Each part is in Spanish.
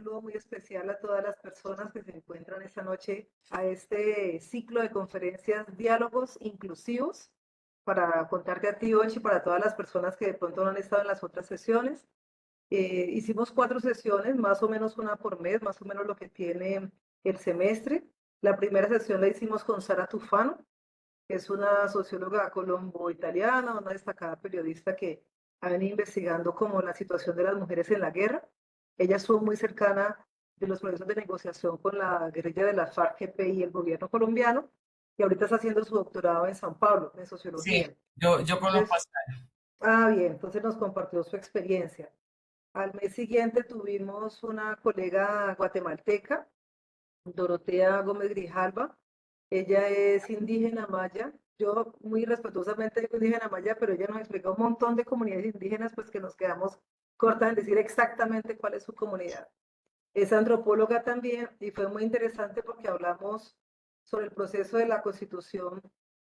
saludo muy especial a todas las personas que se encuentran esta noche a este ciclo de conferencias Diálogos Inclusivos. Para contarte a ti, Ochi, y para todas las personas que de pronto no han estado en las otras sesiones. Hicimos 4 sesiones, más o menos una por mes, más o menos lo que tiene el semestre. La primera sesión la hicimos con Sara Tufano, que es una socióloga colombo-italiana, una destacada periodista que ha venido investigando como la situación de las mujeres en la guerra. Ella estuvo muy cercana de los procesos de negociación con la guerrilla de las FARC-EP y el gobierno colombiano, y ahorita está haciendo su doctorado en San Pablo, en Sí, sociología. yo conozco a Entonces, bien, entonces nos compartió su experiencia. Al mes siguiente tuvimos una colega guatemalteca, Dorotea Gómez Grijalva. Ella es indígena maya. Yo muy respetuosamente digo indígena maya, pero ella nos explicó un montón de comunidades indígenas, pues que nos quedamos cortas en decir exactamente cuál es su comunidad. Es antropóloga también y fue muy interesante porque hablamos sobre el proceso de la constitución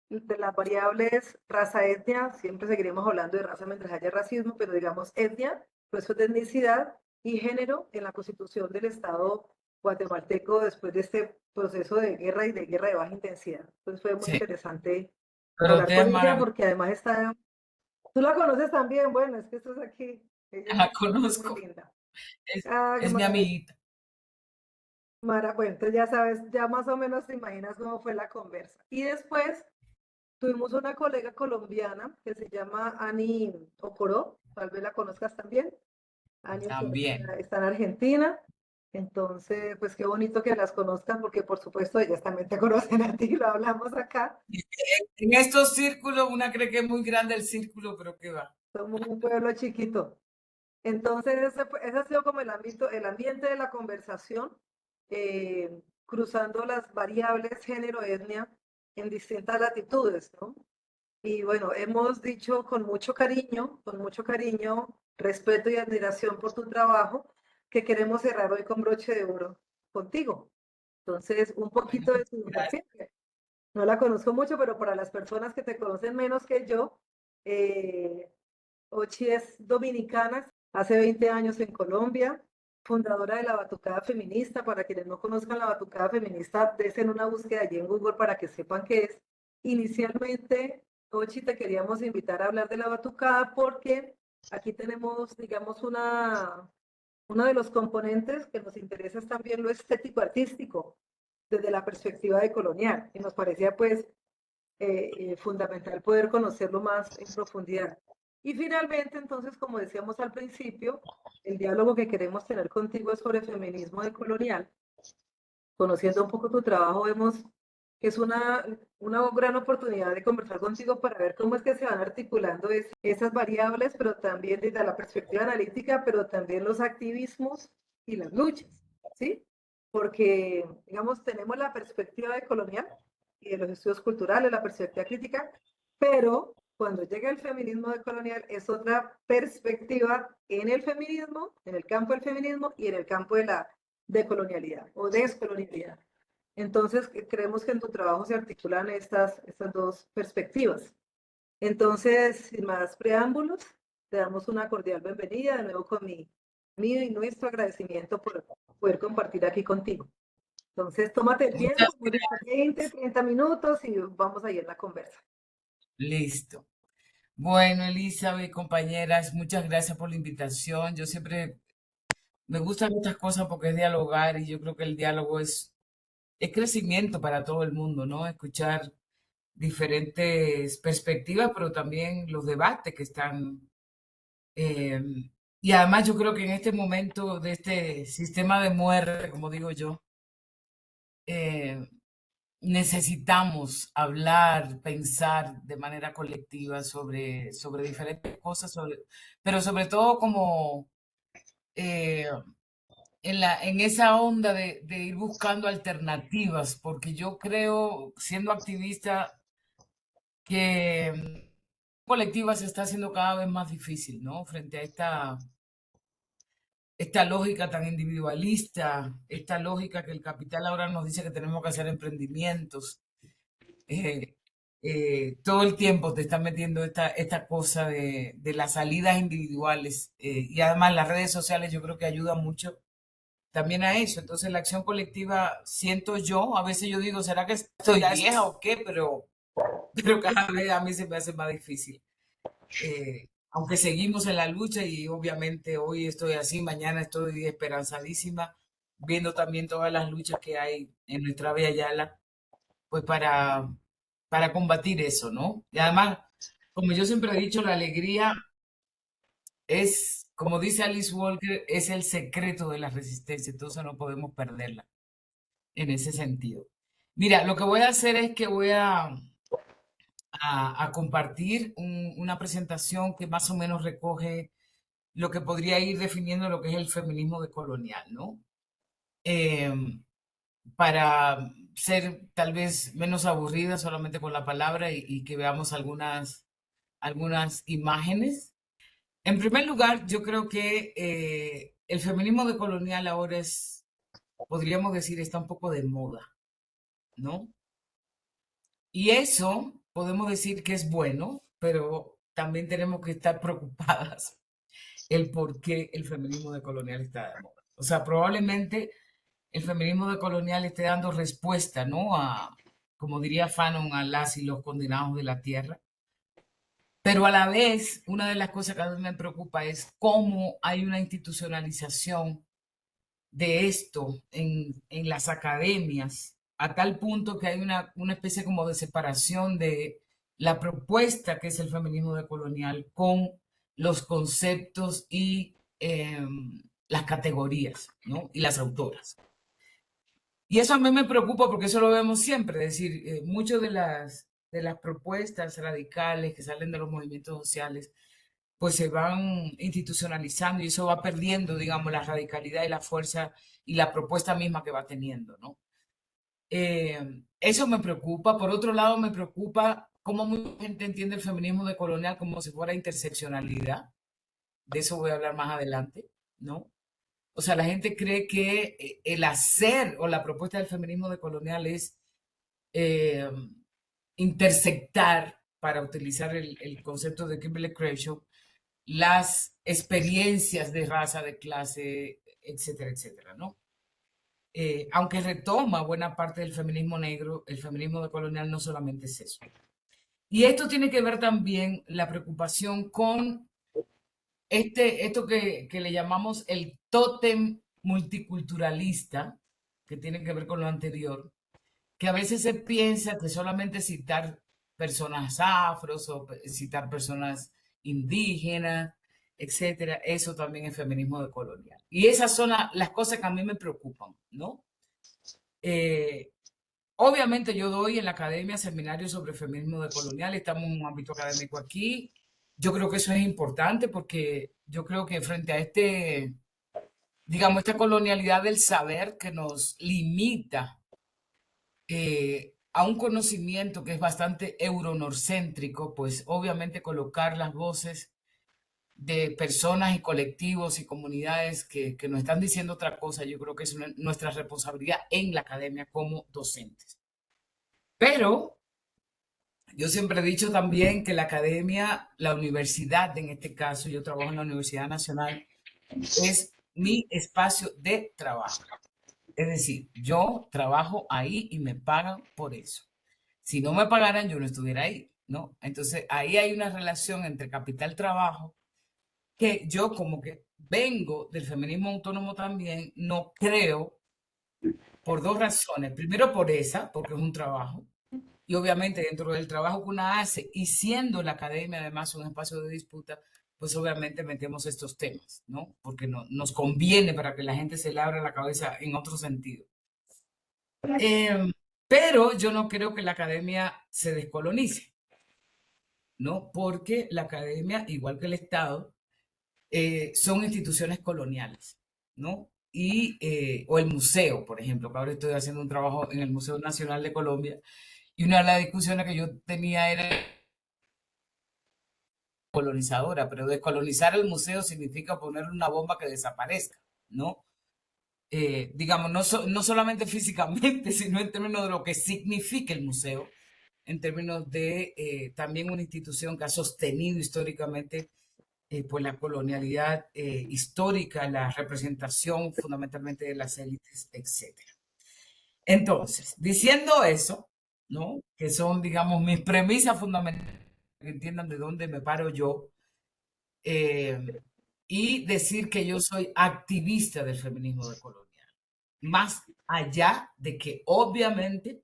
de las variables raza, etnia, siempre seguiremos hablando de raza mientras haya racismo, pero digamos etnia, proceso de etnicidad y género en la constitución del Estado guatemalteco después de este proceso de guerra y de guerra de baja intensidad. Entonces fue muy sí, interesante pero hablar te es con ella maravillosa, porque además está, tú la conoces también, bueno, es que esto es aquí, la ella es muy conozco, linda. es, Ah, qué es mi maravilla. amiguita. Mara, bueno, entonces ya sabes, ya más o menos te imaginas cómo fue la conversa. Y después tuvimos una colega colombiana que se llama Ani Ocoró, tal vez la conozcas también. Ani Ocoró También. está en Argentina. Entonces, pues qué bonito que las conozcan, porque por supuesto ellas también te conocen a ti, lo hablamos acá. En estos círculos, una cree que es muy grande el círculo, pero qué va. Somos un pueblo chiquito. Entonces, ese ha sido como el ambiente de la conversación, cruzando las variables género, etnia en distintas latitudes, ¿no? Y bueno, hemos dicho con mucho cariño, respeto y admiración por tu trabajo, que queremos cerrar hoy con broche de oro contigo. Entonces, un Bueno, poquito de muchas tu gracias. perfil. No la conozco mucho, pero para las personas que te conocen menos que yo, eh, Ochi es dominicana, hace 20 años en Colombia, fundadora de la Batucada Feminista. Para quienes no conozcan la Batucada Feminista, desen una búsqueda allí en Google para que sepan qué es. Inicialmente, Ochi, te queríamos invitar a hablar de la Batucada porque aquí tenemos, digamos, uno de los componentes que nos interesa es también lo estético-artístico desde la perspectiva de colonial, y nos parecía pues fundamental poder conocerlo más en profundidad. Y finalmente, entonces, como decíamos al principio, el diálogo que queremos tener contigo es sobre feminismo decolonial. Conociendo un poco tu trabajo, vemos que es una gran oportunidad de conversar contigo para ver cómo es que se van articulando esas variables, pero también desde la perspectiva analítica, pero también los activismos y las luchas, ¿sí? Porque, digamos, tenemos la perspectiva de colonial y de los estudios culturales, la perspectiva crítica, pero cuando llega el feminismo decolonial es otra perspectiva en el feminismo, en el campo del feminismo y en el campo de la decolonialidad o descolonialidad. Entonces, creemos que en tu trabajo se articulan estas dos perspectivas. Entonces, sin más preámbulos, te damos una cordial bienvenida de nuevo con mío y nuestro agradecimiento por poder compartir aquí contigo. Entonces, tómate el tiempo, Muchas muy bien, 20, 30 minutos y vamos a ir a la conversa. listo. Bueno, Elizabeth, compañeras, muchas gracias por la invitación. Yo siempre me gustan estas cosas porque es dialogar y yo creo que el diálogo es crecimiento para todo el mundo, ¿no? Escuchar diferentes perspectivas, pero también los debates que están. eh, y además yo creo que en este momento de este sistema de muerte, como digo yo, eh, necesitamos hablar, pensar de manera colectiva sobre diferentes cosas, pero sobre todo como eh, en esa onda de ir buscando alternativas, porque yo creo, siendo activista, que colectiva se está haciendo cada vez más difícil, ¿no? Frente a esta lógica tan individualista, esta lógica que el capital ahora nos dice que tenemos que hacer emprendimientos. eh, Todo el tiempo te están metiendo esta cosa de las salidas individuales, y además las redes sociales yo creo que ayudan mucho también a eso. Entonces la acción colectiva, siento yo, a veces yo digo, ¿será que estoy vieja o qué? Pero cada vez a mí se me hace más difícil. Aunque seguimos en la lucha y obviamente hoy estoy así, mañana estoy esperanzadísima, viendo también todas las luchas que hay en nuestra Vía Yala, pues para combatir eso, ¿no? Y además, como yo siempre he dicho, la alegría es, como dice Alice Walker, es el secreto de la resistencia, entonces no podemos perderla en ese sentido. Mira, lo que voy a hacer es que voy a compartir una presentación que más o menos recoge lo que podría ir definiendo lo que es el feminismo decolonial, ¿no? Eh, para ser tal vez menos aburrida solamente con la palabra y que veamos algunas imágenes. En primer lugar, yo creo que el feminismo decolonial ahora es, podríamos decir, está un poco de moda, ¿no? Y eso podemos decir que es bueno, pero también tenemos que estar preocupadas el por qué el feminismo decolonial está de moda. O sea, probablemente el feminismo decolonial esté dando respuesta, ¿no? A, como diría Fanon, a las y los condenados de la tierra. Pero a la vez, una de las cosas que a mí me preocupa es cómo hay una institucionalización de esto en las academias, a tal punto que hay una especie como de separación de la propuesta que es el feminismo decolonial con los conceptos y las categorías, ¿no? Y las autoras. Y eso a mí me preocupa porque eso lo vemos siempre, es decir, muchas de las propuestas radicales que salen de los movimientos sociales, pues se van institucionalizando y eso va perdiendo, digamos, la radicalidad y la fuerza y la propuesta misma que va teniendo, ¿no? Eso me preocupa. Por otro lado, me preocupa cómo mucha gente entiende el feminismo decolonial como si fuera interseccionalidad. De eso voy a hablar más adelante, ¿no? O sea, la gente cree que el hacer o la propuesta del feminismo decolonial es eh, intersectar, para utilizar el concepto de Kimberly Crenshaw, las experiencias de raza, de clase, etcétera, etcétera, ¿no? Aunque retoma buena parte del feminismo negro, el feminismo decolonial no solamente es eso. Y esto tiene que ver también la preocupación con esto que le llamamos el tótem multiculturalista, que tiene que ver con lo anterior, que a veces se piensa que solamente citar personas afros o citar personas indígenas, etcétera, eso también es feminismo decolonial. Y esas son las cosas que a mí me preocupan, ¿no? Eh, Obviamente yo doy en la academia seminarios sobre feminismo decolonial, estamos en un ámbito académico aquí. Yo creo que eso es importante porque yo creo que frente a digamos, esta colonialidad del saber que nos limita a un conocimiento que es bastante euronorcéntrico, pues obviamente colocar las voces de personas y colectivos y comunidades que nos están diciendo otra cosa, yo creo que es nuestra responsabilidad en la academia como docentes. Pero yo siempre he dicho también que la academia, la universidad en este caso, yo trabajo en la Universidad Nacional, es mi espacio de trabajo. Es decir, yo trabajo ahí y me pagan por eso. Si no me pagaran, yo no estuviera ahí, ¿no? Entonces, ahí hay una relación entre capital-trabajo que yo como que vengo del feminismo autónomo también, no creo por dos razones. Primero por esa, porque es un trabajo. Y obviamente dentro del trabajo que una hace y siendo la academia además un espacio de disputa, pues obviamente metemos estos temas, ¿no? Porque nos conviene para que la gente se le abra la cabeza en otro sentido. Pero yo no creo que la academia se descolonice, ¿no? Porque la academia, igual que el Estado, son instituciones coloniales, ¿no? O el museo, por ejemplo, que ahora estoy haciendo un trabajo en el Museo Nacional de Colombia, y una de las discusiones que yo tenía era colonizadora, pero descolonizar el museo significa ponerle una bomba que desaparezca, ¿no? Digamos, no solamente físicamente, sino en términos de lo que significa el museo, en términos de también una institución que ha sostenido históricamente por la colonialidad histórica, la representación fundamentalmente de las élites, etcétera. Entonces, diciendo eso, ¿no? Que son, digamos, mis premisas fundamentales, que entiendan de dónde me paro yo, eh, y decir que yo soy activista del feminismo decolonial, más allá de que obviamente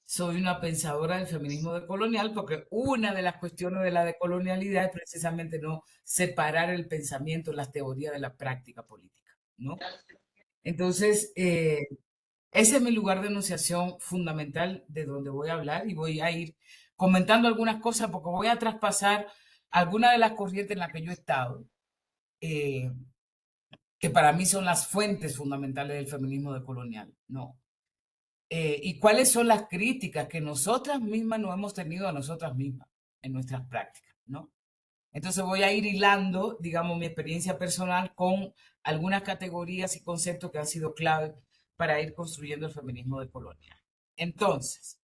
soy una pensadora del feminismo decolonial, porque una de las cuestiones de la decolonialidad es precisamente no separar el pensamiento, las teorías de la práctica política, ¿no? Entonces, ese es mi lugar de enunciación fundamental de donde voy a hablar y voy a ir comentando algunas cosas porque voy a traspasar algunas de las corrientes en las que yo he estado, eh, que para mí son las fuentes fundamentales del feminismo decolonial, ¿no? Y cuáles son las críticas que nosotras mismas no hemos tenido a nosotras mismas en nuestras prácticas, ¿no? Entonces voy a ir hilando, digamos, mi experiencia personal con algunas categorías y conceptos que han sido clave para ir construyendo el feminismo decolonial. Entonces,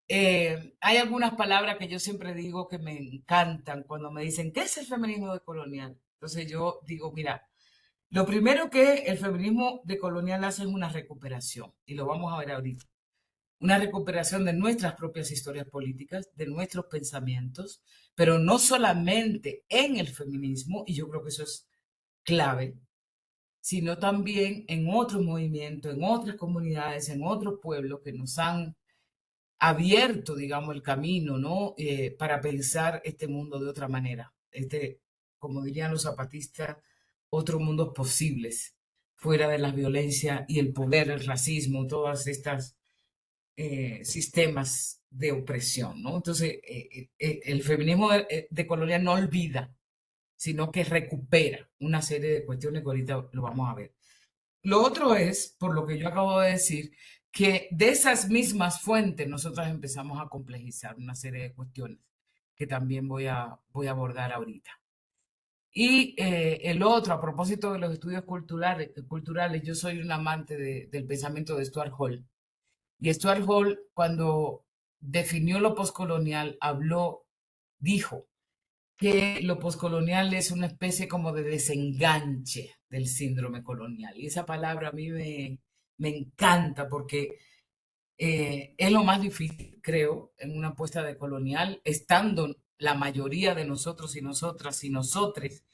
hay algunas palabras que yo siempre digo que me encantan cuando me dicen, ¿qué es el feminismo decolonial? Entonces yo digo, mira, lo primero que el feminismo decolonial hace es una recuperación, y lo vamos a ver ahorita. Una recuperación de nuestras propias historias políticas, de nuestros pensamientos, pero no solamente en el feminismo, y yo creo que eso es clave, sino también en otros movimientos, en otras comunidades, en otros pueblos que nos han abierto, digamos, el camino, ¿no? Para pensar este mundo de otra manera. Como dirían los zapatistas, otros mundos posibles, fuera de la violencia y el poder, el racismo, todas estas sistemas de opresión, ¿no? Entonces, el feminismo decolonial no olvida, sino que recupera una serie de cuestiones que ahorita lo vamos a ver. Lo otro es, por lo que yo acabo de decir, que de esas mismas fuentes nosotros empezamos a complejizar una serie de cuestiones que también voy a abordar ahorita. Y el otro, a propósito de los estudios culturales, yo soy un amante del pensamiento de Stuart Hall. Y Stuart Hall, cuando definió lo poscolonial, dijo que lo poscolonial es una especie como de desenganche del síndrome colonial. Y esa palabra a mí me encanta porque es lo más difícil, creo, en una apuesta de colonial, estando la mayoría de nosotros y nosotras y nosotres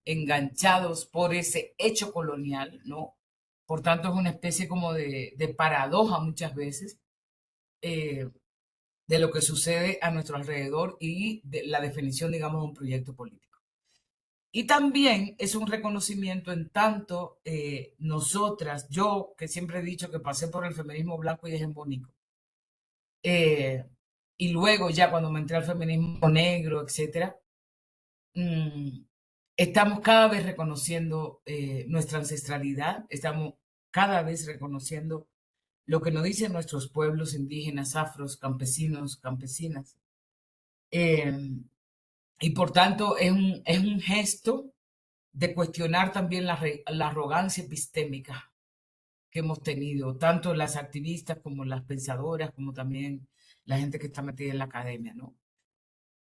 enganchados por ese hecho colonial, ¿no? Por tanto, es una especie como de paradoja muchas veces, eh, de lo que sucede a nuestro alrededor y de la definición, digamos, de un proyecto político. Y también es un reconocimiento en tanto nosotras, yo que siempre he dicho que pasé por el feminismo blanco y hegemónico, eh, y luego ya cuando me entré al feminismo negro, etcétera, mm, estamos cada vez reconociendo nuestra ancestralidad, estamos cada vez reconociendo lo que nos dicen nuestros pueblos indígenas, afros, campesinos, campesinas. Eh, y por tanto es un gesto de cuestionar también la arrogancia epistémica que hemos tenido, tanto las activistas como las pensadoras, como también la gente que está metida en la academia, ¿no?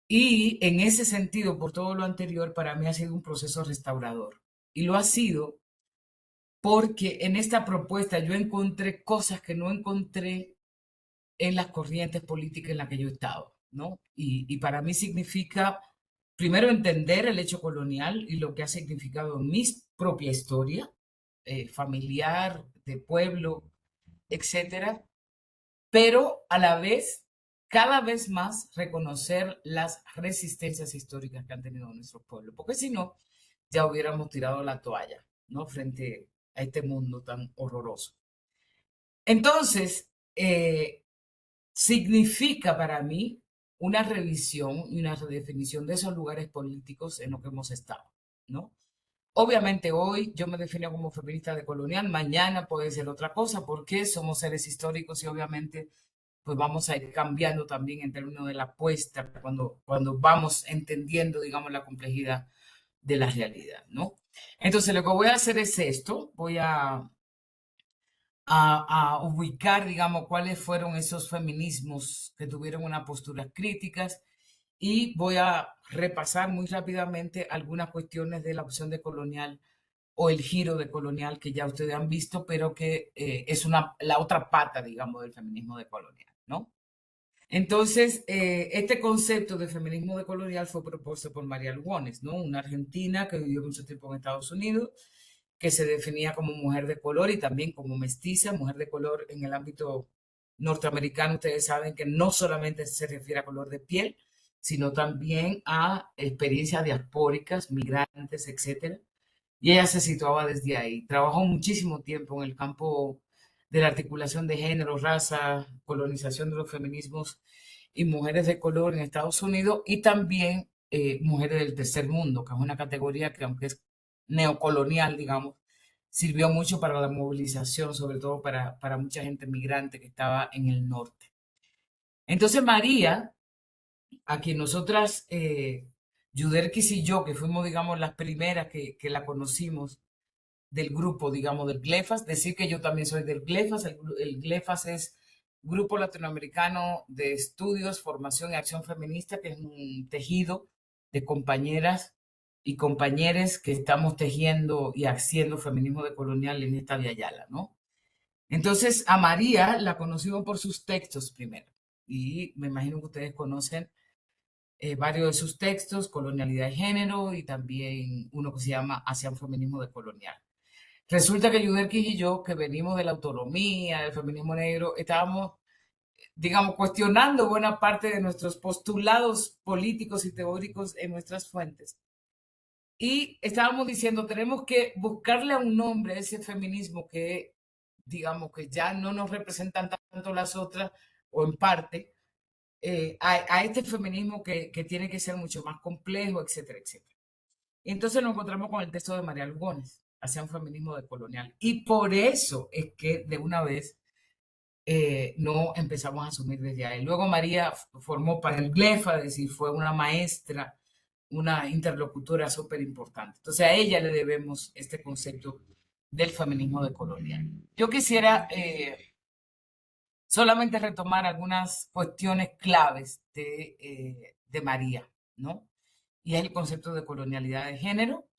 Y en ese sentido, por todo lo anterior, para mí ha sido un proceso restaurador. Y lo ha sido porque en esta propuesta yo encontré cosas que no encontré en las corrientes políticas en las que yo he estado, ¿no? Y para mí significa, primero, entender el hecho colonial y lo que ha significado en mi propia historia, familiar, de pueblo, etcétera, pero a la vez, cada vez más, reconocer las resistencias históricas que han tenido nuestros pueblos, porque si no, ya hubiéramos tirado la toalla, ¿no? Frente a este mundo tan horroroso. Entonces, significa para mí una revisión y una redefinición de esos lugares políticos en los que hemos estado, ¿no? Obviamente hoy yo me defino como feminista decolonial, mañana puede ser otra cosa, porque somos seres históricos y obviamente pues vamos a ir cambiando también en términos de la apuesta cuando vamos entendiendo, digamos, la complejidad de la realidad, ¿no? Entonces lo que voy a hacer es esto, voy a ubicar, digamos, cuáles fueron esos feminismos que tuvieron unas posturas críticas y voy a repasar muy rápidamente algunas cuestiones de la opción de colonial o el giro de colonial que ya ustedes han visto, pero que es la otra pata, digamos, del feminismo de colonial, ¿no? Entonces, este concepto de feminismo decolonial fue propuesto por María Lugones, ¿no? Una argentina que vivió mucho tiempo en Estados Unidos, que se definía como mujer de color y también como mestiza, mujer de color en el ámbito norteamericano. Ustedes saben que no solamente se refiere a color de piel, sino también a experiencias diaspóricas, migrantes, etcétera. Y ella se situaba desde ahí. Trabajó muchísimo tiempo en el campo de la articulación de género, raza, colonización de los feminismos y mujeres de color en Estados Unidos y también mujeres del tercer mundo, que es una categoría que aunque es neocolonial, digamos, sirvió mucho para la movilización, sobre todo para mucha gente migrante que estaba en el norte. Entonces María, a quien nosotras, Yuderquis y yo, que fuimos, digamos, las primeras que la conocimos, del grupo, digamos, del GLEFAS. Decir que yo también soy del GLEFAS. El GLEFAS es Grupo Latinoamericano de Estudios, Formación y Acción Feminista, que es un tejido de compañeras y compañeros que estamos tejiendo y haciendo feminismo decolonial en esta Via Yala, ¿no? Entonces, a María la conocimos por sus textos primero. Y me imagino que ustedes conocen varios de sus textos, Colonialidad y Género, y también uno que se llama Hacia un feminismo decolonial. Resulta que Yudelkis y yo, que venimos de la autonomía, del feminismo negro, estábamos, digamos, cuestionando buena parte de nuestros postulados políticos y teóricos en nuestras fuentes. Y estábamos diciendo, tenemos que buscarle a un nombre a ese feminismo que, digamos, que ya no nos representan tanto las otras, o en parte, a este feminismo que tiene que ser mucho más complejo, etcétera, etcétera. Y entonces nos encontramos con el texto de María Lugones, hacia un feminismo decolonial. Y por eso es que de una vez no empezamos a asumir desde ahí. Luego María formó para el GLEFA, es decir, fue una maestra, una interlocutora súper importante. Entonces a ella le debemos este concepto del feminismo decolonial. Yo quisiera solamente retomar algunas cuestiones claves de María, ¿no? Y es el concepto de colonialidad de género,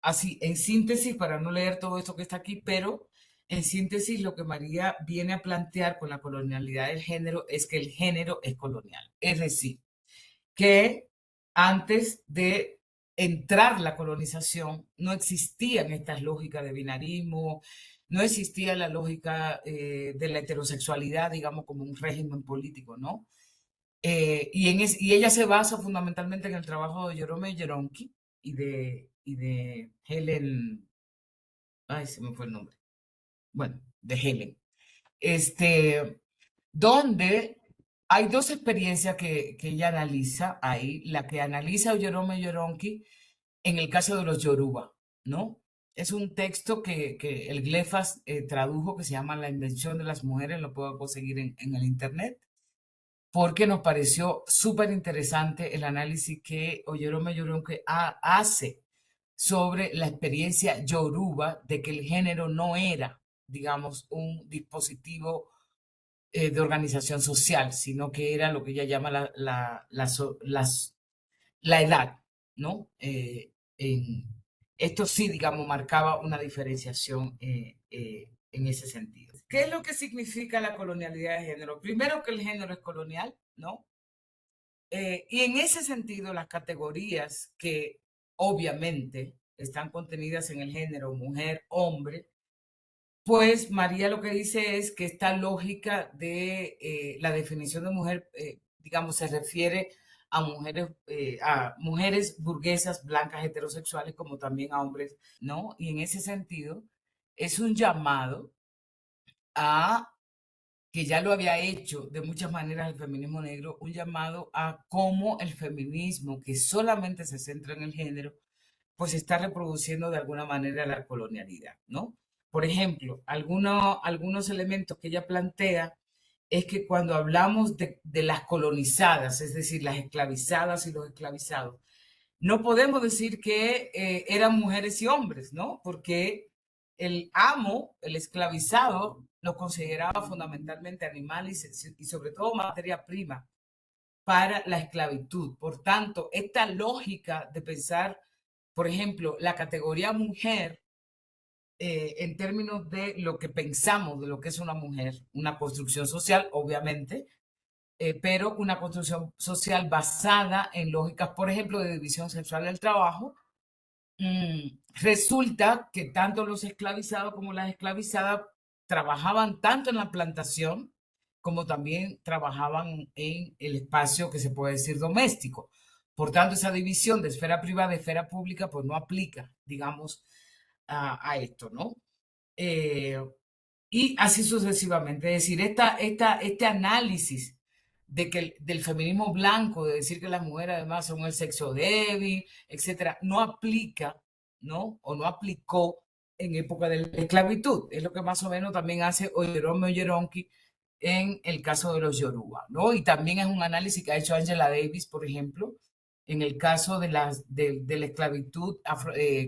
así, en síntesis, para no leer todo esto que está aquí, pero en síntesis lo que María viene a plantear con la colonialidad del género es que el género es colonial. Es decir, que antes de entrar la colonización no existían estas lógicas de binarismo, no existía la lógica de la heterosexualidad, digamos, como un régimen político, ¿no? Y ella se basa fundamentalmente en el trabajo de Jerome Jeronki y de Helen, ay, se me fue el nombre, bueno, de Helen, este, donde hay dos experiencias que ella analiza ahí, la que analiza Jerome Jeronki en el caso de los Yoruba, ¿no? Es un texto que el Glefas tradujo que se llama La invención de las mujeres, lo puedo conseguir en el internet porque nos pareció súper interesante el análisis que Oyerome Yoronke hace sobre la experiencia yoruba de que el género no era, digamos, un dispositivo de organización social, sino que era lo que ella llama la edad, ¿no? Esto sí, digamos, marcaba una diferenciación en ese sentido. ¿Qué es lo que significa la colonialidad de género? Primero que el género es colonial, ¿no? Y en ese sentido, las categorías que obviamente están contenidas en el género mujer, hombre, pues María lo que dice es que esta lógica de la definición de mujer, digamos, se refiere a mujeres burguesas, blancas, heterosexuales, como también a hombres, ¿no? Y en ese sentido, es un llamado a que ya lo había hecho de muchas maneras el feminismo negro, un llamado a cómo el feminismo, que solamente se centra en el género, pues está reproduciendo de alguna manera la colonialidad, ¿no? Por ejemplo, algunos elementos que ella plantea es que cuando hablamos de las colonizadas, es decir, las esclavizadas y los esclavizados, no podemos decir que eran mujeres y hombres, ¿no? Porque el amo, el esclavizado, lo consideraba fundamentalmente animal y sobre todo materia prima para la esclavitud. Por tanto, esta lógica de pensar, por ejemplo, la categoría mujer en términos de lo que pensamos de lo que es una mujer, una construcción social, obviamente, pero una construcción social basada en lógicas, por ejemplo, de división sexual del trabajo. Resulta que tanto los esclavizados como las esclavizadas trabajaban tanto en la plantación como también trabajaban en el espacio que se puede decir doméstico. Por tanto, esa división de esfera privada y esfera pública pues no aplica, digamos, a esto, ¿no? Eh, y así sucesivamente. Es decir, este análisis de que del feminismo blanco, de decir que las mujeres además son el sexo débil, etcétera, no aplica, ¿no? O no aplicó en época de la esclavitud. Es lo que más o menos también hace Oyerome Oyeronki en el caso de los Yoruba, ¿no? Y también es un análisis que ha hecho Angela Davis, por ejemplo, en el caso de la esclavitud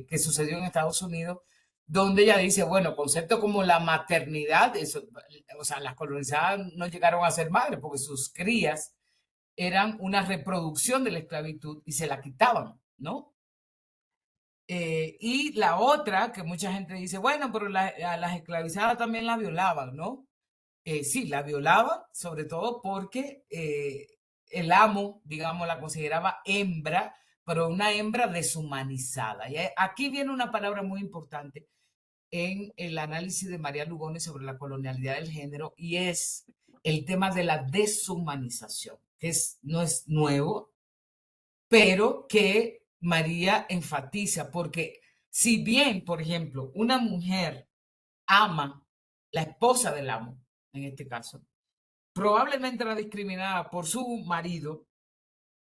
que sucedió en Estados Unidos, donde ella dice, bueno, conceptos como la maternidad, eso, o sea, las colonizadas no llegaron a ser madres porque sus crías eran una reproducción de la esclavitud y se la quitaban, ¿no? Y la otra, que mucha gente dice, bueno, pero a las esclavizadas también las violaban, ¿no? Sí, la violaban, sobre todo porque el amo, digamos, la consideraba hembra, pero una hembra deshumanizada. Y aquí viene una palabra muy importante en el análisis de María Lugones sobre la colonialidad del género y es el tema de la deshumanización, que no es nuevo, pero que María enfatiza, porque si bien, por ejemplo, una mujer ama, la esposa del amo, en este caso, probablemente era discriminada por su marido,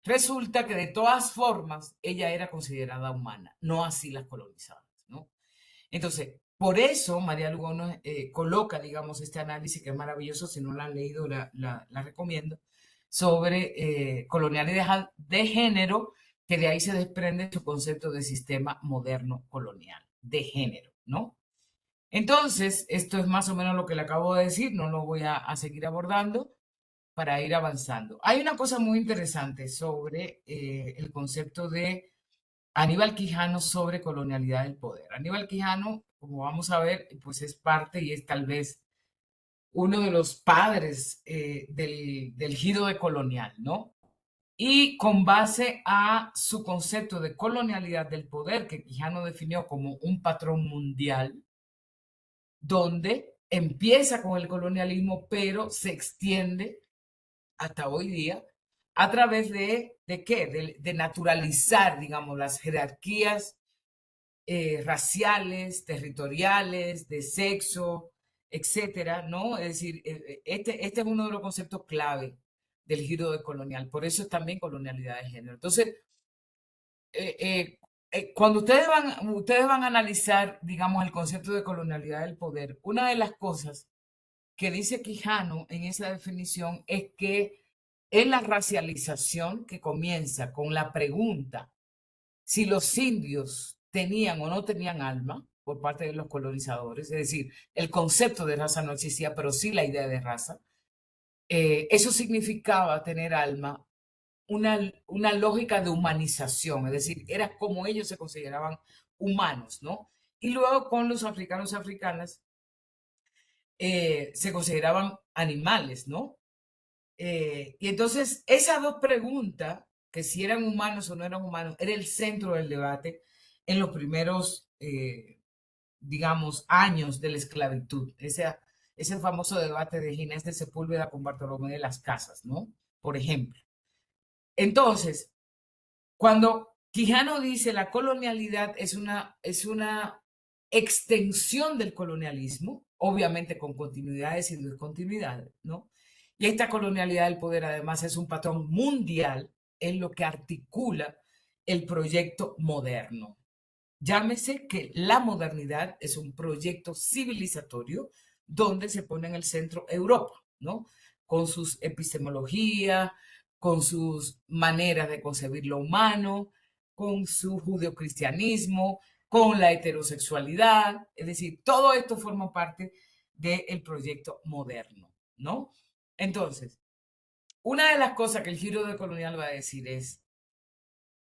resulta que de todas formas ella era considerada humana, no así las colonizadas, ¿no? Entonces, por eso María Lugones coloca, digamos, este análisis que es maravilloso, si no la han leído, la recomiendo, sobre colonialidad de género, que de ahí se desprende su concepto de sistema moderno colonial, de género, ¿no? Entonces, esto es más o menos lo que le acabo de decir, no lo voy a seguir abordando para ir avanzando. Hay una cosa muy interesante sobre el concepto de Aníbal Quijano sobre colonialidad del poder. Aníbal Quijano, como vamos a ver, pues es parte y es tal vez uno de los padres del giro de colonial, ¿no? Y con base a su concepto de colonialidad del poder, que Quijano definió como un patrón mundial, donde empieza con el colonialismo, pero se extiende hasta hoy día a través ¿de qué? De naturalizar, digamos, las jerarquías raciales, territoriales, de sexo, etcétera, ¿no? Es decir, este es uno de los conceptos clave del giro de colonial, por eso es también colonialidad de género. Entonces, eh, eh, cuando ustedes van a analizar, digamos, el concepto de colonialidad del poder, una de las cosas que dice Quijano en esa definición es que es la racialización que comienza con la pregunta si los indios tenían o no tenían alma por parte de los colonizadores, es decir, el concepto de raza no existía, pero sí la idea de raza. Eso significaba tener alma, una lógica de humanización, es decir, era como ellos se consideraban humanos, ¿no? Y luego con los africanos y africanas se consideraban animales, ¿no? Y entonces esas dos preguntas, que si eran humanos o no eran humanos, era el centro del debate en los primeros, digamos, años de la esclavitud. Ese famoso debate de Ginés de Sepúlveda con Bartolomé de las Casas, ¿no? Por ejemplo. Entonces, cuando Quijano dice la colonialidad es una extensión del colonialismo, obviamente con continuidades y discontinuidades, ¿no? Y esta colonialidad del poder además es un patrón mundial en lo que articula el proyecto moderno. Llámese que la modernidad es un proyecto civilizatorio donde se pone en el centro Europa, ¿no? Con sus epistemologías, con sus maneras de concebir lo humano, con su judeocristianismo, con la heterosexualidad, es decir, todo esto forma parte del proyecto moderno, ¿no? Entonces, una de las cosas que el giro de colonial va a decir es,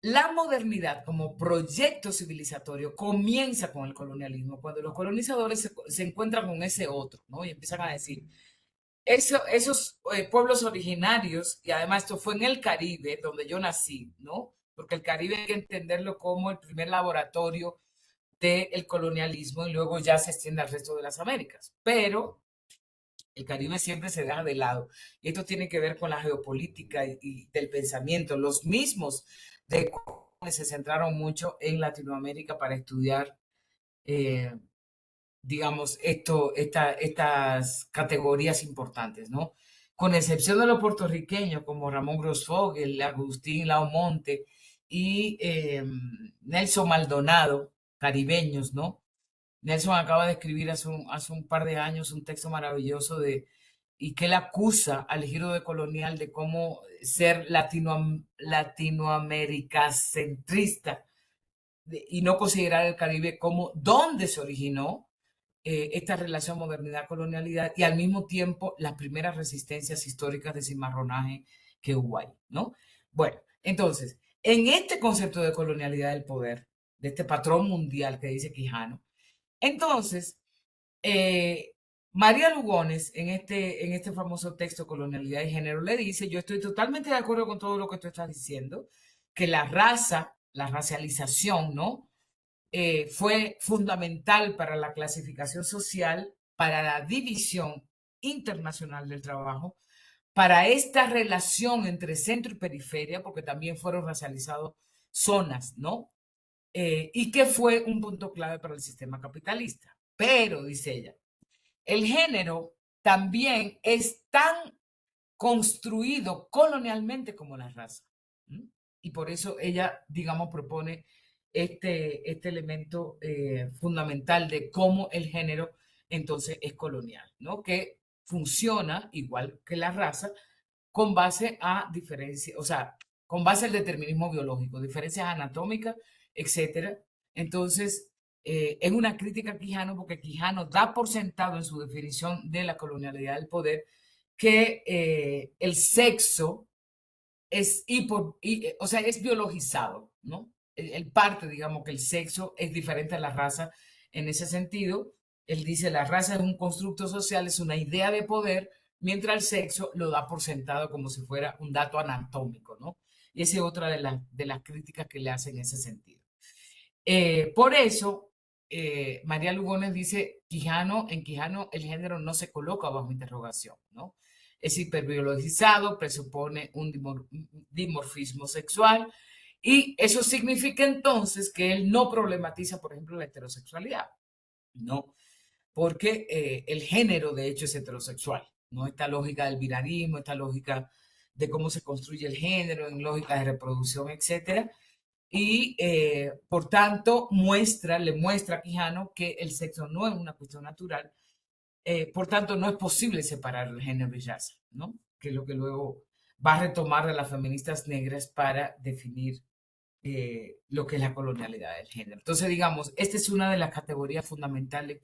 la modernidad como proyecto civilizatorio comienza con el colonialismo, cuando los colonizadores se encuentran con ese otro, ¿no? Y empiezan a decir, esos pueblos originarios, y además esto fue en el Caribe, donde yo nací, ¿no? Porque el Caribe hay que entenderlo como el primer laboratorio del colonialismo y luego ya se extiende al resto de las Américas. Pero el Caribe siempre se deja de lado. Y esto tiene que ver con la geopolítica y del pensamiento. Los mismos de se centraron mucho en Latinoamérica para estudiar, eh, digamos, estas categorías importantes, ¿no? Con excepción de los puertorriqueños como Ramón Grosfoguel, Agustín Laumonte y Nelson Maldonado, caribeños, ¿no? Nelson acaba de escribir hace un par de años un texto maravilloso y que él acusa al giro de colonial de cómo ser latinoamericacentrista y no considerar el Caribe como donde se originó esta relación modernidad-colonialidad y al mismo tiempo las primeras resistencias históricas de cimarronaje que hubo ahí, ¿no? Bueno, entonces, en este concepto de colonialidad del poder, de este patrón mundial que dice Quijano, entonces, eh, María Lugones, en este famoso texto Colonialidad y Género, le dice, yo estoy totalmente de acuerdo con todo lo que tú estás diciendo, que la raza, la racialización, ¿no? Fue fundamental para la clasificación social, para la división internacional del trabajo, para esta relación entre centro y periferia, porque también fueron racializados zonas, ¿no? Y que fue un punto clave para el sistema capitalista. Pero, dice ella, el género también es tan construido colonialmente como la raza. ¿Mm? Y por eso ella, digamos, propone este elemento fundamental de cómo el género entonces es colonial, ¿no? Que funciona igual que la raza con base a diferencias, o sea, con base al determinismo biológico, diferencias anatómicas, etcétera. Entonces, es una crítica a Quijano porque Quijano da por sentado en su definición de la colonialidad del poder que el sexo es o sea, es biologizado, ¿no? Él parte, digamos, que el sexo es diferente a la raza en ese sentido. Él dice, la raza es un constructo social, es una idea de poder, mientras el sexo lo da por sentado como si fuera un dato anatómico, ¿no? Y esa es otra de las críticas que le hacen en ese sentido. Por eso, María Lugones dice, en Quijano el género no se coloca bajo interrogación, ¿no? Es hiperbiologizado, presupone un dimorfismo sexual y eso significa entonces que él no problematiza, por ejemplo, la heterosexualidad, ¿no? Porque el género de hecho es heterosexual, ¿no? Esta lógica del binarismo, esta lógica de cómo se construye el género en lógica de reproducción, etcétera, y por tanto le muestra a Quijano que el sexo no es una cuestión natural, por tanto no es posible separar el género y raza, ¿no? Que es lo que luego va a retomar de las feministas negras para definir lo que es la colonialidad del género. Entonces, digamos, esta es una de las categorías fundamentales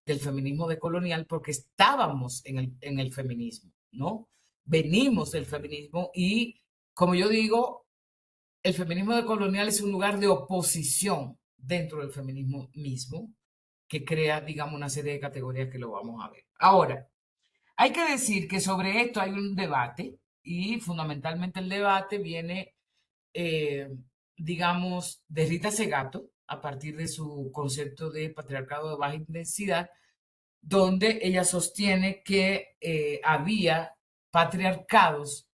del feminismo decolonial porque estábamos en el feminismo, ¿no? Venimos del feminismo y, como yo digo, el feminismo decolonial es un lugar de oposición dentro del feminismo mismo, que crea, digamos, una serie de categorías que lo vamos a ver. Ahora, hay que decir que sobre esto hay un debate y fundamentalmente el debate viene, eh, digamos, de Rita Segato, a partir de su concepto de patriarcado de baja intensidad, donde ella sostiene que había patriarcados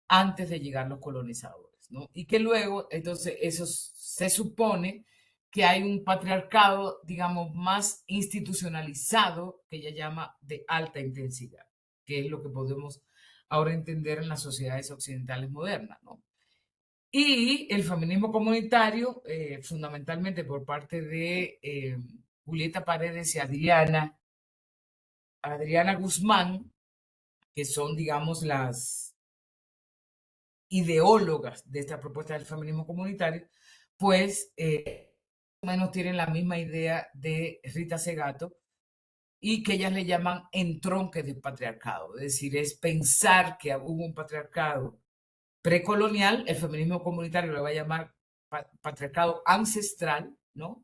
antes de llegar los colonizadores, ¿no? Y que luego, entonces, eso se supone que hay un patriarcado, digamos, más institucionalizado, que ella llama de alta intensidad, que es lo que podemos ahora entender en las sociedades occidentales modernas, ¿no? Y el feminismo comunitario, fundamentalmente por parte de Julieta Paredes y Adriana Guzmán, que son, digamos, las ideólogas de esta propuesta del feminismo comunitario, pues más o menos tienen la misma idea de Rita Segato y que ellas le llaman entronques del patriarcado. Es decir, es pensar que hubo un patriarcado precolonial, el feminismo comunitario lo va a llamar patriarcado ancestral, ¿no?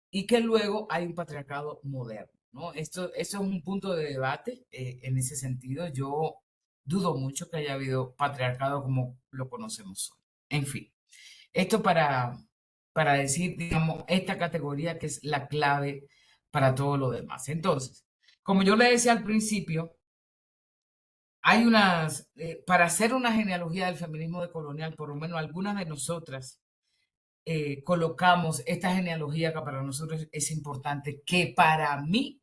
Y que luego hay un patriarcado moderno, ¿no? Esto es un punto de debate en ese sentido. Yo dudo mucho que haya habido patriarcado como lo conocemos hoy. En fin, esto para decir, digamos, esta categoría que es la clave para todo lo demás. Entonces, como yo le decía al principio, hay para hacer una genealogía del feminismo decolonial, por lo menos algunas de nosotras colocamos esta genealogía que para nosotros es importante, que para mí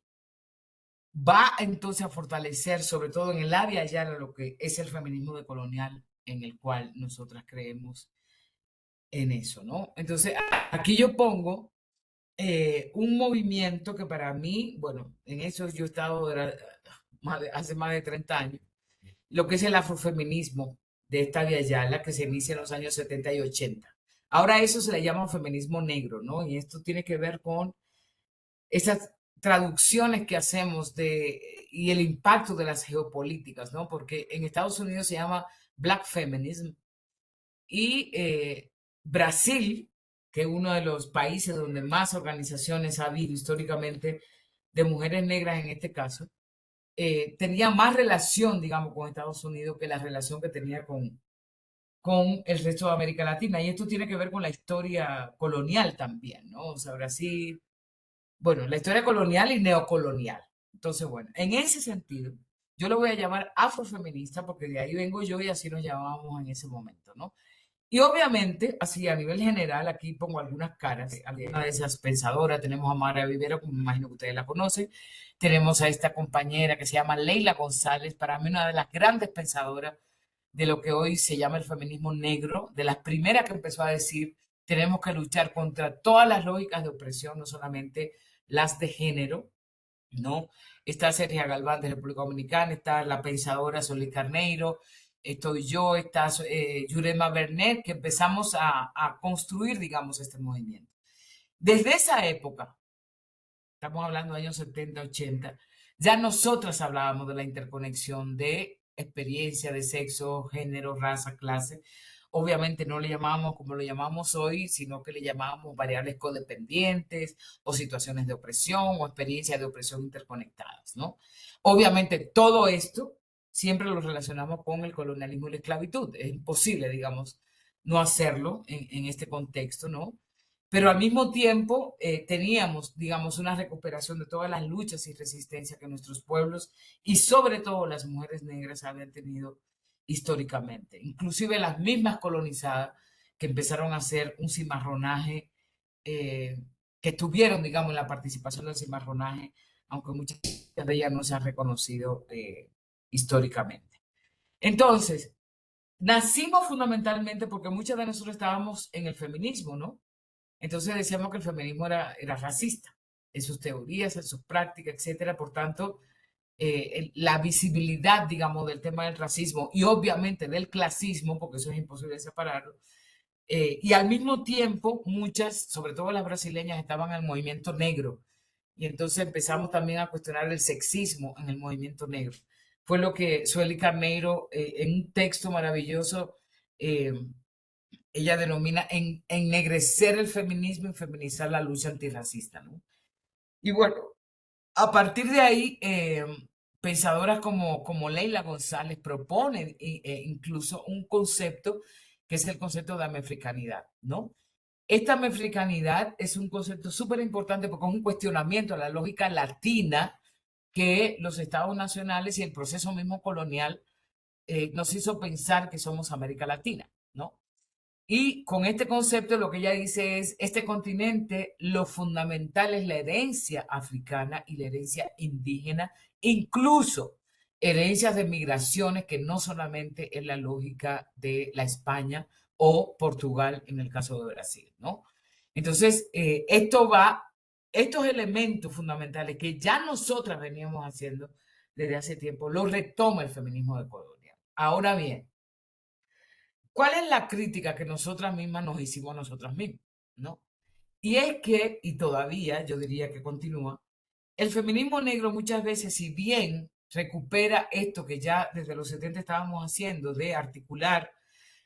va entonces a fortalecer, sobre todo en el área ya lo que es el feminismo decolonial, en el cual nosotras creemos en eso, ¿no? Entonces, aquí yo pongo un movimiento que para mí, bueno, en eso yo he estado hace más de 30 años, lo que es el afrofeminismo de esta Yala que se inicia en los años 70 y 80. Ahora eso se le llama feminismo negro, ¿no? Y esto tiene que ver con esas traducciones que hacemos y el impacto de las geopolíticas, ¿no? Porque en Estados Unidos se llama Black Feminism y Brasil, que es uno de los países donde más organizaciones ha habido históricamente de mujeres negras en este caso, tenía más relación, digamos, con Estados Unidos que la relación que tenía con el resto de América Latina. Y esto tiene que ver con la historia colonial también, ¿no? O sea, Brasil, bueno, la historia colonial y neocolonial. Entonces, bueno, en ese sentido, yo lo voy a llamar afrofeminista porque de ahí vengo yo y así nos llamábamos en ese momento, ¿no? Y obviamente, así a nivel general, aquí pongo algunas caras, algunas de esas pensadoras. Tenemos a Mara Vivero, como me imagino que ustedes la conocen. Tenemos a esta compañera que se llama Leila González, para mí una de las grandes pensadoras de lo que hoy se llama el feminismo negro, de las primeras que empezó a decir, tenemos que luchar contra todas las lógicas de opresión, no solamente las de género, ¿no? Está Sergio Galván de República Dominicana, está la pensadora Solís Carneiro, estoy yo, está Yurema Bernet, que empezamos a construir, digamos, este movimiento. Desde esa época, estamos hablando de años 70, 80, ya nosotras hablábamos de la interconexión de experiencia, de sexo, género, raza, clase. Obviamente no le llamábamos como lo llamamos hoy, sino que le llamábamos variables codependientes o situaciones de opresión o experiencias de opresión interconectadas, ¿no? Obviamente todo esto siempre lo relacionamos con el colonialismo y la esclavitud. Es imposible, digamos, no hacerlo en este contexto, ¿no? Pero al mismo tiempo teníamos, digamos, una recuperación de todas las luchas y resistencias que nuestros pueblos y sobre todo las mujeres negras habían tenido históricamente. Inclusive las mismas colonizadas que empezaron a hacer un cimarronaje, eh, que tuvieron, digamos, la participación del cimarronaje, aunque muchas de ellas no se han reconocido históricamente. Entonces, nacimos fundamentalmente porque muchas de nosotros estábamos en el feminismo, ¿no? Entonces decíamos que el feminismo era racista en sus teorías, en sus prácticas, etcétera. Por tanto, la visibilidad, digamos, del tema del racismo y obviamente del clasismo, porque eso es imposible separarlo, y al mismo tiempo muchas, sobre todo las brasileñas, estaban en el movimiento negro. Y entonces empezamos también a cuestionar el sexismo en el movimiento negro. Fue lo que Sueli Carneiro, en un texto maravilloso, eh, ella denomina ennegrecer el feminismo y feminizar la lucha antirracista, ¿no? Y bueno, a partir de ahí, pensadoras como Leila González proponen incluso un concepto que es el concepto de americanidad, ¿no? Esta americanidad es un concepto súper importante porque es un cuestionamiento a la lógica latina que los estados nacionales y el proceso mismo colonial nos hizo pensar que somos América Latina, ¿no? Y con este concepto lo que ella dice es, este continente, lo fundamental es la herencia africana y la herencia indígena, incluso herencias de migraciones que no solamente es la lógica de la España o Portugal en el caso de Brasil, ¿no? Entonces, estos elementos fundamentales que ya nosotras veníamos haciendo desde hace tiempo, los retoma el feminismo de Colonia. Ahora bien, ¿cuál es la crítica que nosotras mismas nos hicimos a nosotras mismas? ¿No? Y es que, y todavía yo diría que continúa, el feminismo negro muchas veces, si bien recupera esto que ya desde los 70 estábamos haciendo, de articular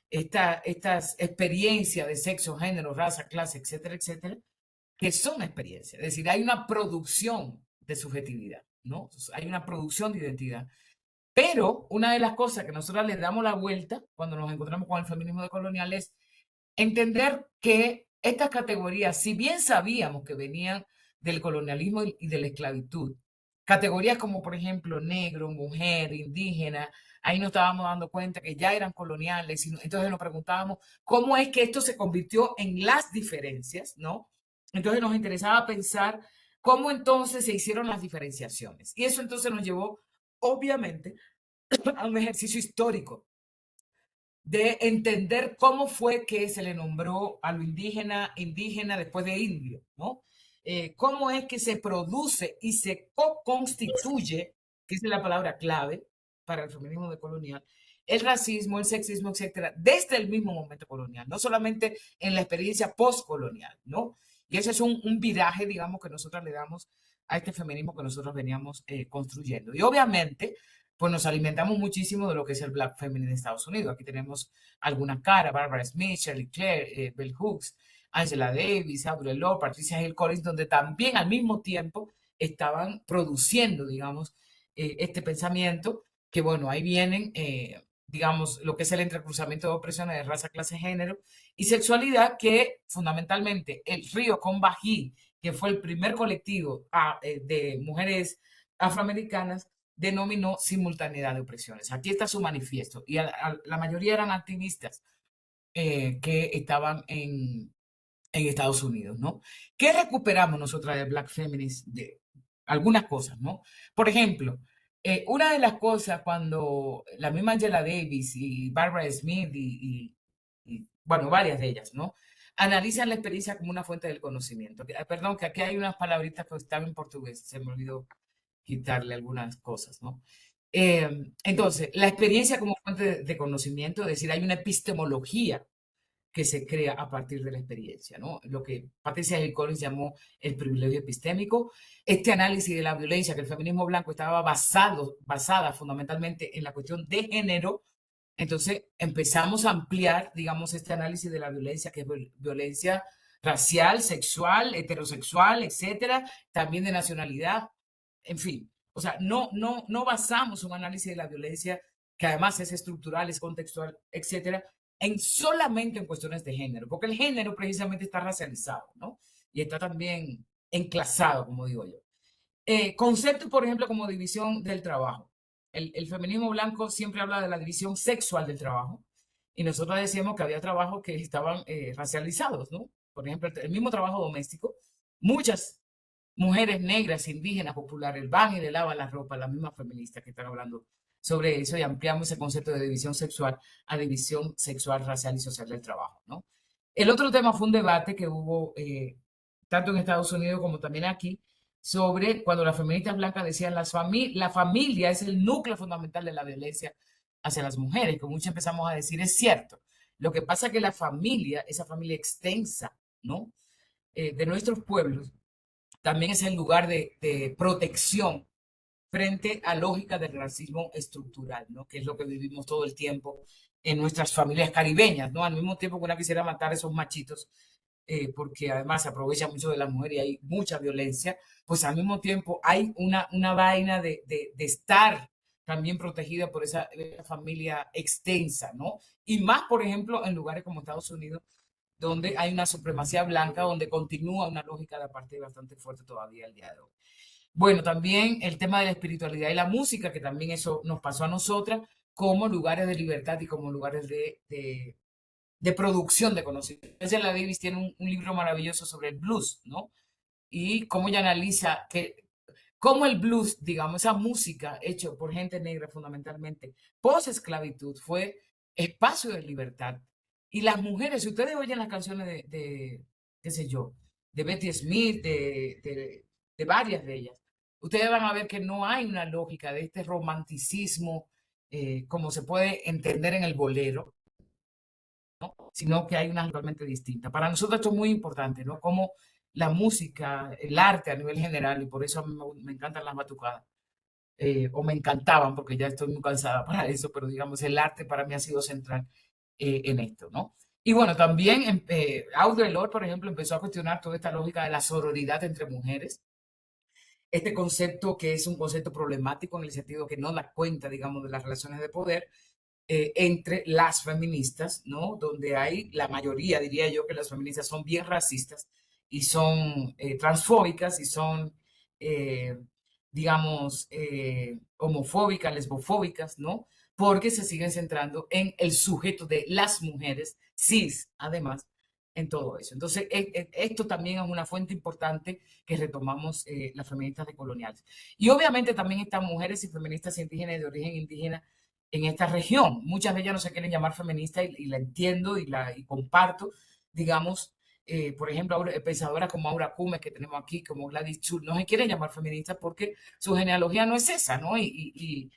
estas experiencias de sexo, género, raza, clase, etcétera, etcétera, que son experiencias. Es decir, hay una producción de subjetividad, ¿no? Hay una producción de identidad. Pero una de las cosas que nosotros le damos la vuelta cuando nos encontramos con el feminismo decolonial es entender que estas categorías, si bien sabíamos que venían del colonialismo y de la esclavitud, categorías como por ejemplo negro, mujer, indígena, ahí nos estábamos dando cuenta que ya eran coloniales y entonces nos preguntábamos cómo es que esto se convirtió en las diferencias, ¿no? Entonces nos interesaba pensar cómo entonces se hicieron las diferenciaciones. Y eso entonces nos llevó, obviamente, a un ejercicio histórico de entender cómo fue que se le nombró a lo indígena indígena después de indio, ¿no? Cómo es que se produce y se co-constituye, que es la palabra clave para el feminismo decolonial, el racismo, el sexismo, etcétera, desde el mismo momento colonial, no solamente en la experiencia postcolonial, ¿no? Y ese es un viraje, digamos, que nosotros le damos a este feminismo que nosotros veníamos construyendo. Y obviamente, pues nos alimentamos muchísimo de lo que es el Black Feminine de Estados Unidos. Aquí tenemos algunas caras: Barbara Smith, Shirley Claire, Bell Hooks, Angela Davis, Audre Lorde, Patricia Hill Collins, donde también al mismo tiempo estaban produciendo, digamos, este pensamiento, que bueno, ahí vienen, digamos, lo que es el entrecruzamiento de opresiones de raza, clase, género y sexualidad, que fundamentalmente el Río con Bají, que fue el primer colectivo de mujeres afroamericanas, denominó simultaneidad de opresiones. Aquí está su manifiesto y la mayoría eran activistas que estaban en Estados Unidos, ¿no? ¿Qué recuperamos nosotras de Black Feminist? De algunas cosas, ¿no? Por ejemplo, una de las cosas cuando la misma Angela Davis y Barbara Smith bueno, varias de ellas, ¿no? Analizan la experiencia como una fuente del conocimiento. Perdón, que aquí hay unas palabritas que están en portugués, se me olvidó quitarle algunas cosas, ¿no? Entonces, la experiencia como fuente de conocimiento, es decir, hay una epistemología que se crea a partir de la experiencia, ¿no? Lo que Patricia Hill Collins llamó el privilegio epistémico. Este análisis de la violencia, que el feminismo blanco estaba basada fundamentalmente en la cuestión de género, entonces empezamos a ampliar, digamos, este análisis de la violencia, que es violencia racial, sexual, heterosexual, etcétera, también de nacionalidad, en fin. O sea, no basamos un análisis de la violencia, que además es estructural, es contextual, etcétera, en solamente en cuestiones de género, porque el género precisamente está racializado, ¿no? Y está también enclasado, como digo yo. Conceptos, por ejemplo, como división del trabajo. El feminismo blanco siempre habla de la división sexual del trabajo, y nosotros decíamos que había trabajos que estaban racializados, ¿no? Por ejemplo, el mismo trabajo doméstico. Muchas mujeres negras, indígenas, populares van y le lavan la ropa a las mismas feministas que están hablando sobre eso, y ampliamos ese concepto de división sexual a división sexual, racial y social del trabajo, ¿no? El otro tema fue un debate que hubo tanto en Estados Unidos como también aquí, sobre cuando las feministas blancas decían la familia es el núcleo fundamental de la violencia hacia las mujeres, que muchos empezamos a decir es cierto. Lo que pasa es que la familia, esa familia extensa, ¿no? De nuestros pueblos, también es el lugar de protección frente a lógica del racismo estructural, ¿no? Que es lo que vivimos todo el tiempo en nuestras familias caribeñas, ¿no? Al mismo tiempo que una quisiera matar a esos machitos, porque además se aprovecha mucho de la mujer y hay mucha violencia, pues al mismo tiempo hay una vaina de estar también protegida por esa familia extensa, ¿no? Y más, por ejemplo, en lugares como Estados Unidos, donde hay una supremacía blanca, donde continúa una lógica de apartheid bastante fuerte todavía el día de hoy. Bueno, también el tema de la espiritualidad y la música, que también eso nos pasó a nosotras como lugares de libertad y como lugares de producción de conocimiento. Angela Davis tiene un libro maravilloso sobre el blues, ¿no? Y cómo ella analiza que cómo el blues, digamos, esa música hecha por gente negra fundamentalmente, post-esclavitud, fue espacio de libertad. Y las mujeres, si ustedes oyen las canciones qué sé yo, de Betty Smith, de varias de ellas, ustedes van a ver que no hay una lógica de este romanticismo como se puede entender en el bolero, ¿no? Sino que hay una totalmente distinta. Para nosotros esto es muy importante, ¿no? Cómo la música, el arte a nivel general, y por eso a mí me encantan las batucadas, o me encantaban, porque ya estoy muy cansada para eso, pero digamos, el arte para mí ha sido central en esto, ¿no? Y bueno, también Audre Lorde, por ejemplo, empezó a cuestionar toda esta lógica de la sororidad entre mujeres, este concepto que es un concepto problemático en el sentido que no da cuenta, digamos, de las relaciones de poder entre las feministas, ¿no? Donde hay la mayoría, diría yo, que las feministas son bien racistas y son transfóbicas y son, eh, digamos, homofóbicas, lesbofóbicas, ¿no? Porque se siguen centrando en el sujeto de las mujeres, cis, además, en todo eso. Entonces, esto también es una fuente importante que retomamos las feministas decoloniales. Y obviamente también están mujeres y feministas indígenas de origen indígena en esta región. Muchas de ellas no se quieren llamar feministas y la entiendo y comparto, digamos, por ejemplo, pensadoras como Aura Cumes que tenemos aquí, como Gladys Chul, no se quieren llamar feministas porque su genealogía no es esa, ¿no? Y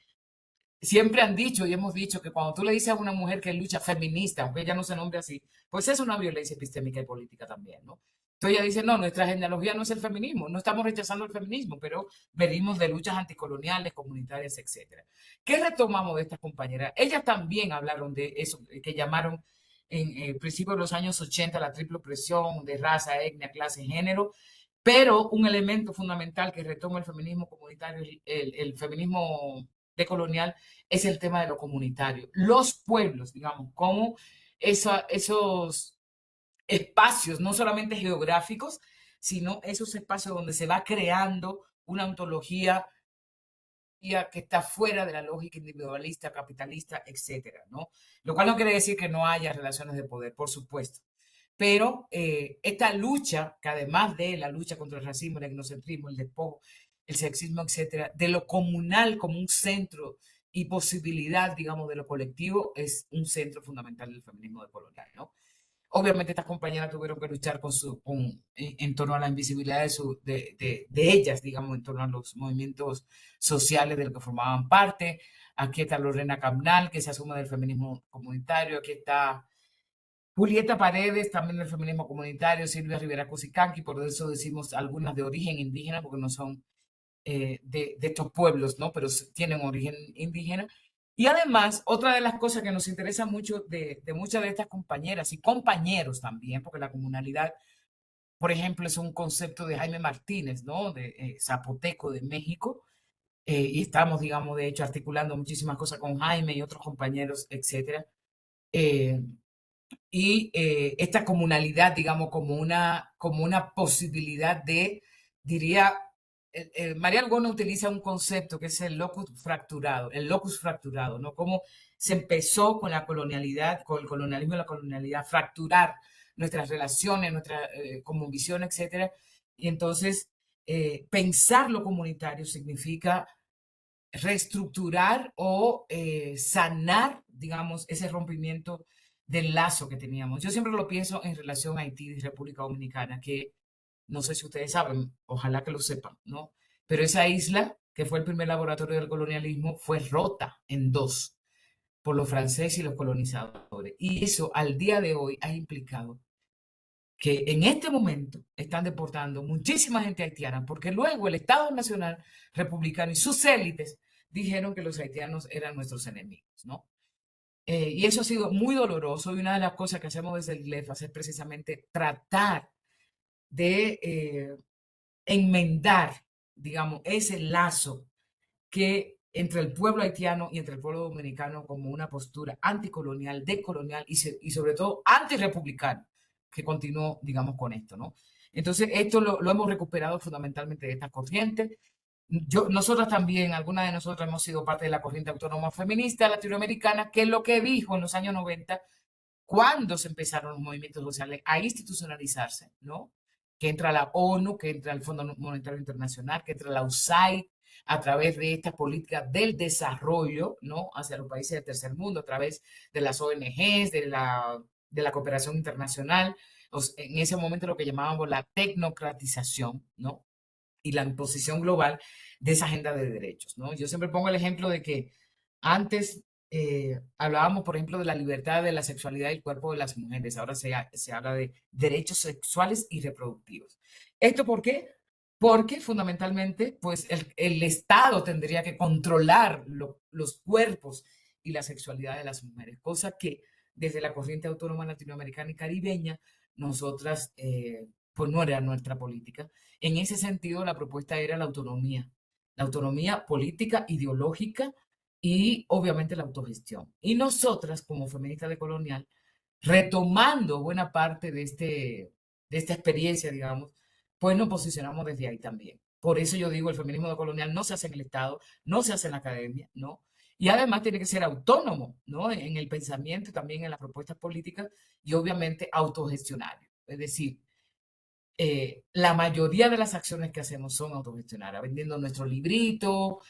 siempre han dicho y hemos dicho que cuando tú le dices a una mujer que lucha feminista, aunque ella no se nombre así, pues es una violencia epistémica y política también, ¿no? Entonces ella dice, no, nuestra genealogía no es el feminismo, no estamos rechazando el feminismo, pero venimos de luchas anticoloniales, comunitarias, etcétera. ¿Qué retomamos de estas compañeras? Ellas también hablaron de eso, que llamaron en principio de los años 80 la triple opresión de raza, etnia, clase, género, pero un elemento fundamental que retoma el feminismo comunitario, el feminismo decolonial, es el tema de lo comunitario. Los pueblos, digamos, como esos espacios, no solamente geográficos, sino esos espacios donde se va creando una ontología que está fuera de la lógica individualista, capitalista, etcétera, ¿no? Lo cual no quiere decir que no haya relaciones de poder, por supuesto. Pero esta lucha, que además de la lucha contra el racismo, el etnocentrismo, el despojo, el sexismo, etcétera, de lo comunal como un centro y posibilidad, digamos, de lo colectivo, es un centro fundamental del feminismo decolonial, ¿no? Obviamente estas compañeras tuvieron que luchar en torno a la invisibilidad de ellas, digamos, en torno a los movimientos sociales de los que formaban parte. Aquí está Lorena Cabnal, que se asume del feminismo comunitario. Aquí está Julieta Paredes, también del feminismo comunitario. Silvia Rivera Cusicanqui, por eso decimos algunas de origen indígena, porque no son de estos pueblos, ¿no? Pero tienen origen indígena. Y además, otra de las cosas que nos interesa mucho de muchas de estas compañeras y compañeros también, porque la comunalidad, por ejemplo, es un concepto de Jaime Martínez, ¿no? De zapoteco de México. Y estamos, digamos, de hecho, articulando muchísimas cosas con Jaime y otros compañeros, etcétera. Eh, y esta comunalidad, digamos, como una posibilidad de, diría, María Algona utiliza un concepto que es el locus fracturado, ¿no? Cómo se empezó con la colonialidad, con el colonialismo y la colonialidad, fracturar nuestras relaciones, nuestra como visión, etcétera. Y entonces, pensar lo comunitario significa reestructurar o sanar, digamos, ese rompimiento del lazo que teníamos. Yo siempre lo pienso en relación a Haití y República Dominicana, que no sé si ustedes saben, ojalá que lo sepan, ¿no? Pero esa isla, que fue el primer laboratorio del colonialismo, fue rota en dos por los franceses y los colonizadores. Y eso al día de hoy ha implicado que en este momento están deportando muchísima gente haitiana, porque luego el Estado Nacional Republicano y sus élites dijeron que los haitianos eran nuestros enemigos, ¿no? Y eso ha sido muy doloroso y una de las cosas que hacemos desde el IGLEFAS es precisamente tratar de enmendar, digamos, ese lazo que entre el pueblo haitiano y entre el pueblo dominicano como una postura anticolonial, decolonial y sobre todo antirepublicana, que continuó, digamos, con esto, ¿no? Entonces, esto lo hemos recuperado fundamentalmente de esta corriente. Nosotras también, algunas de nosotras hemos sido parte de la corriente autónoma feminista latinoamericana, que es lo que dijo en los años 90 cuando se empezaron los movimientos sociales a institucionalizarse, ¿no? Que entra la ONU, que entra el Fondo Monetario Internacional, que entra la USAID, a través de esta política del desarrollo, ¿no? Hacia los países del tercer mundo, a través de las ONGs, de la cooperación internacional, en ese momento lo que llamábamos la tecnocratización, ¿no? Y la imposición global de esa agenda de derechos, ¿no? Yo siempre pongo el ejemplo de que antes hablábamos, por ejemplo, de la libertad de la sexualidad y el cuerpo de las mujeres. Ahora se habla de derechos sexuales y reproductivos. ¿Esto por qué? Porque fundamentalmente, pues el Estado tendría que controlar los cuerpos y la sexualidad de las mujeres, cosa que desde la corriente autónoma latinoamericana y caribeña, nosotras, pues no era nuestra política. En ese sentido, la propuesta era la autonomía política, ideológica y obviamente la autogestión. Y nosotras, como feministas de colonial, retomando buena parte de esta experiencia, digamos, pues nos posicionamos desde ahí también. Por eso yo digo, el feminismo de colonial no se hace en el Estado, no se hace en la academia, ¿no? Y además tiene que ser autónomo, ¿no? En el pensamiento y también en las propuestas políticas y obviamente autogestionario. Es decir, la mayoría de las acciones que hacemos son autogestionarias, vendiendo nuestro librito,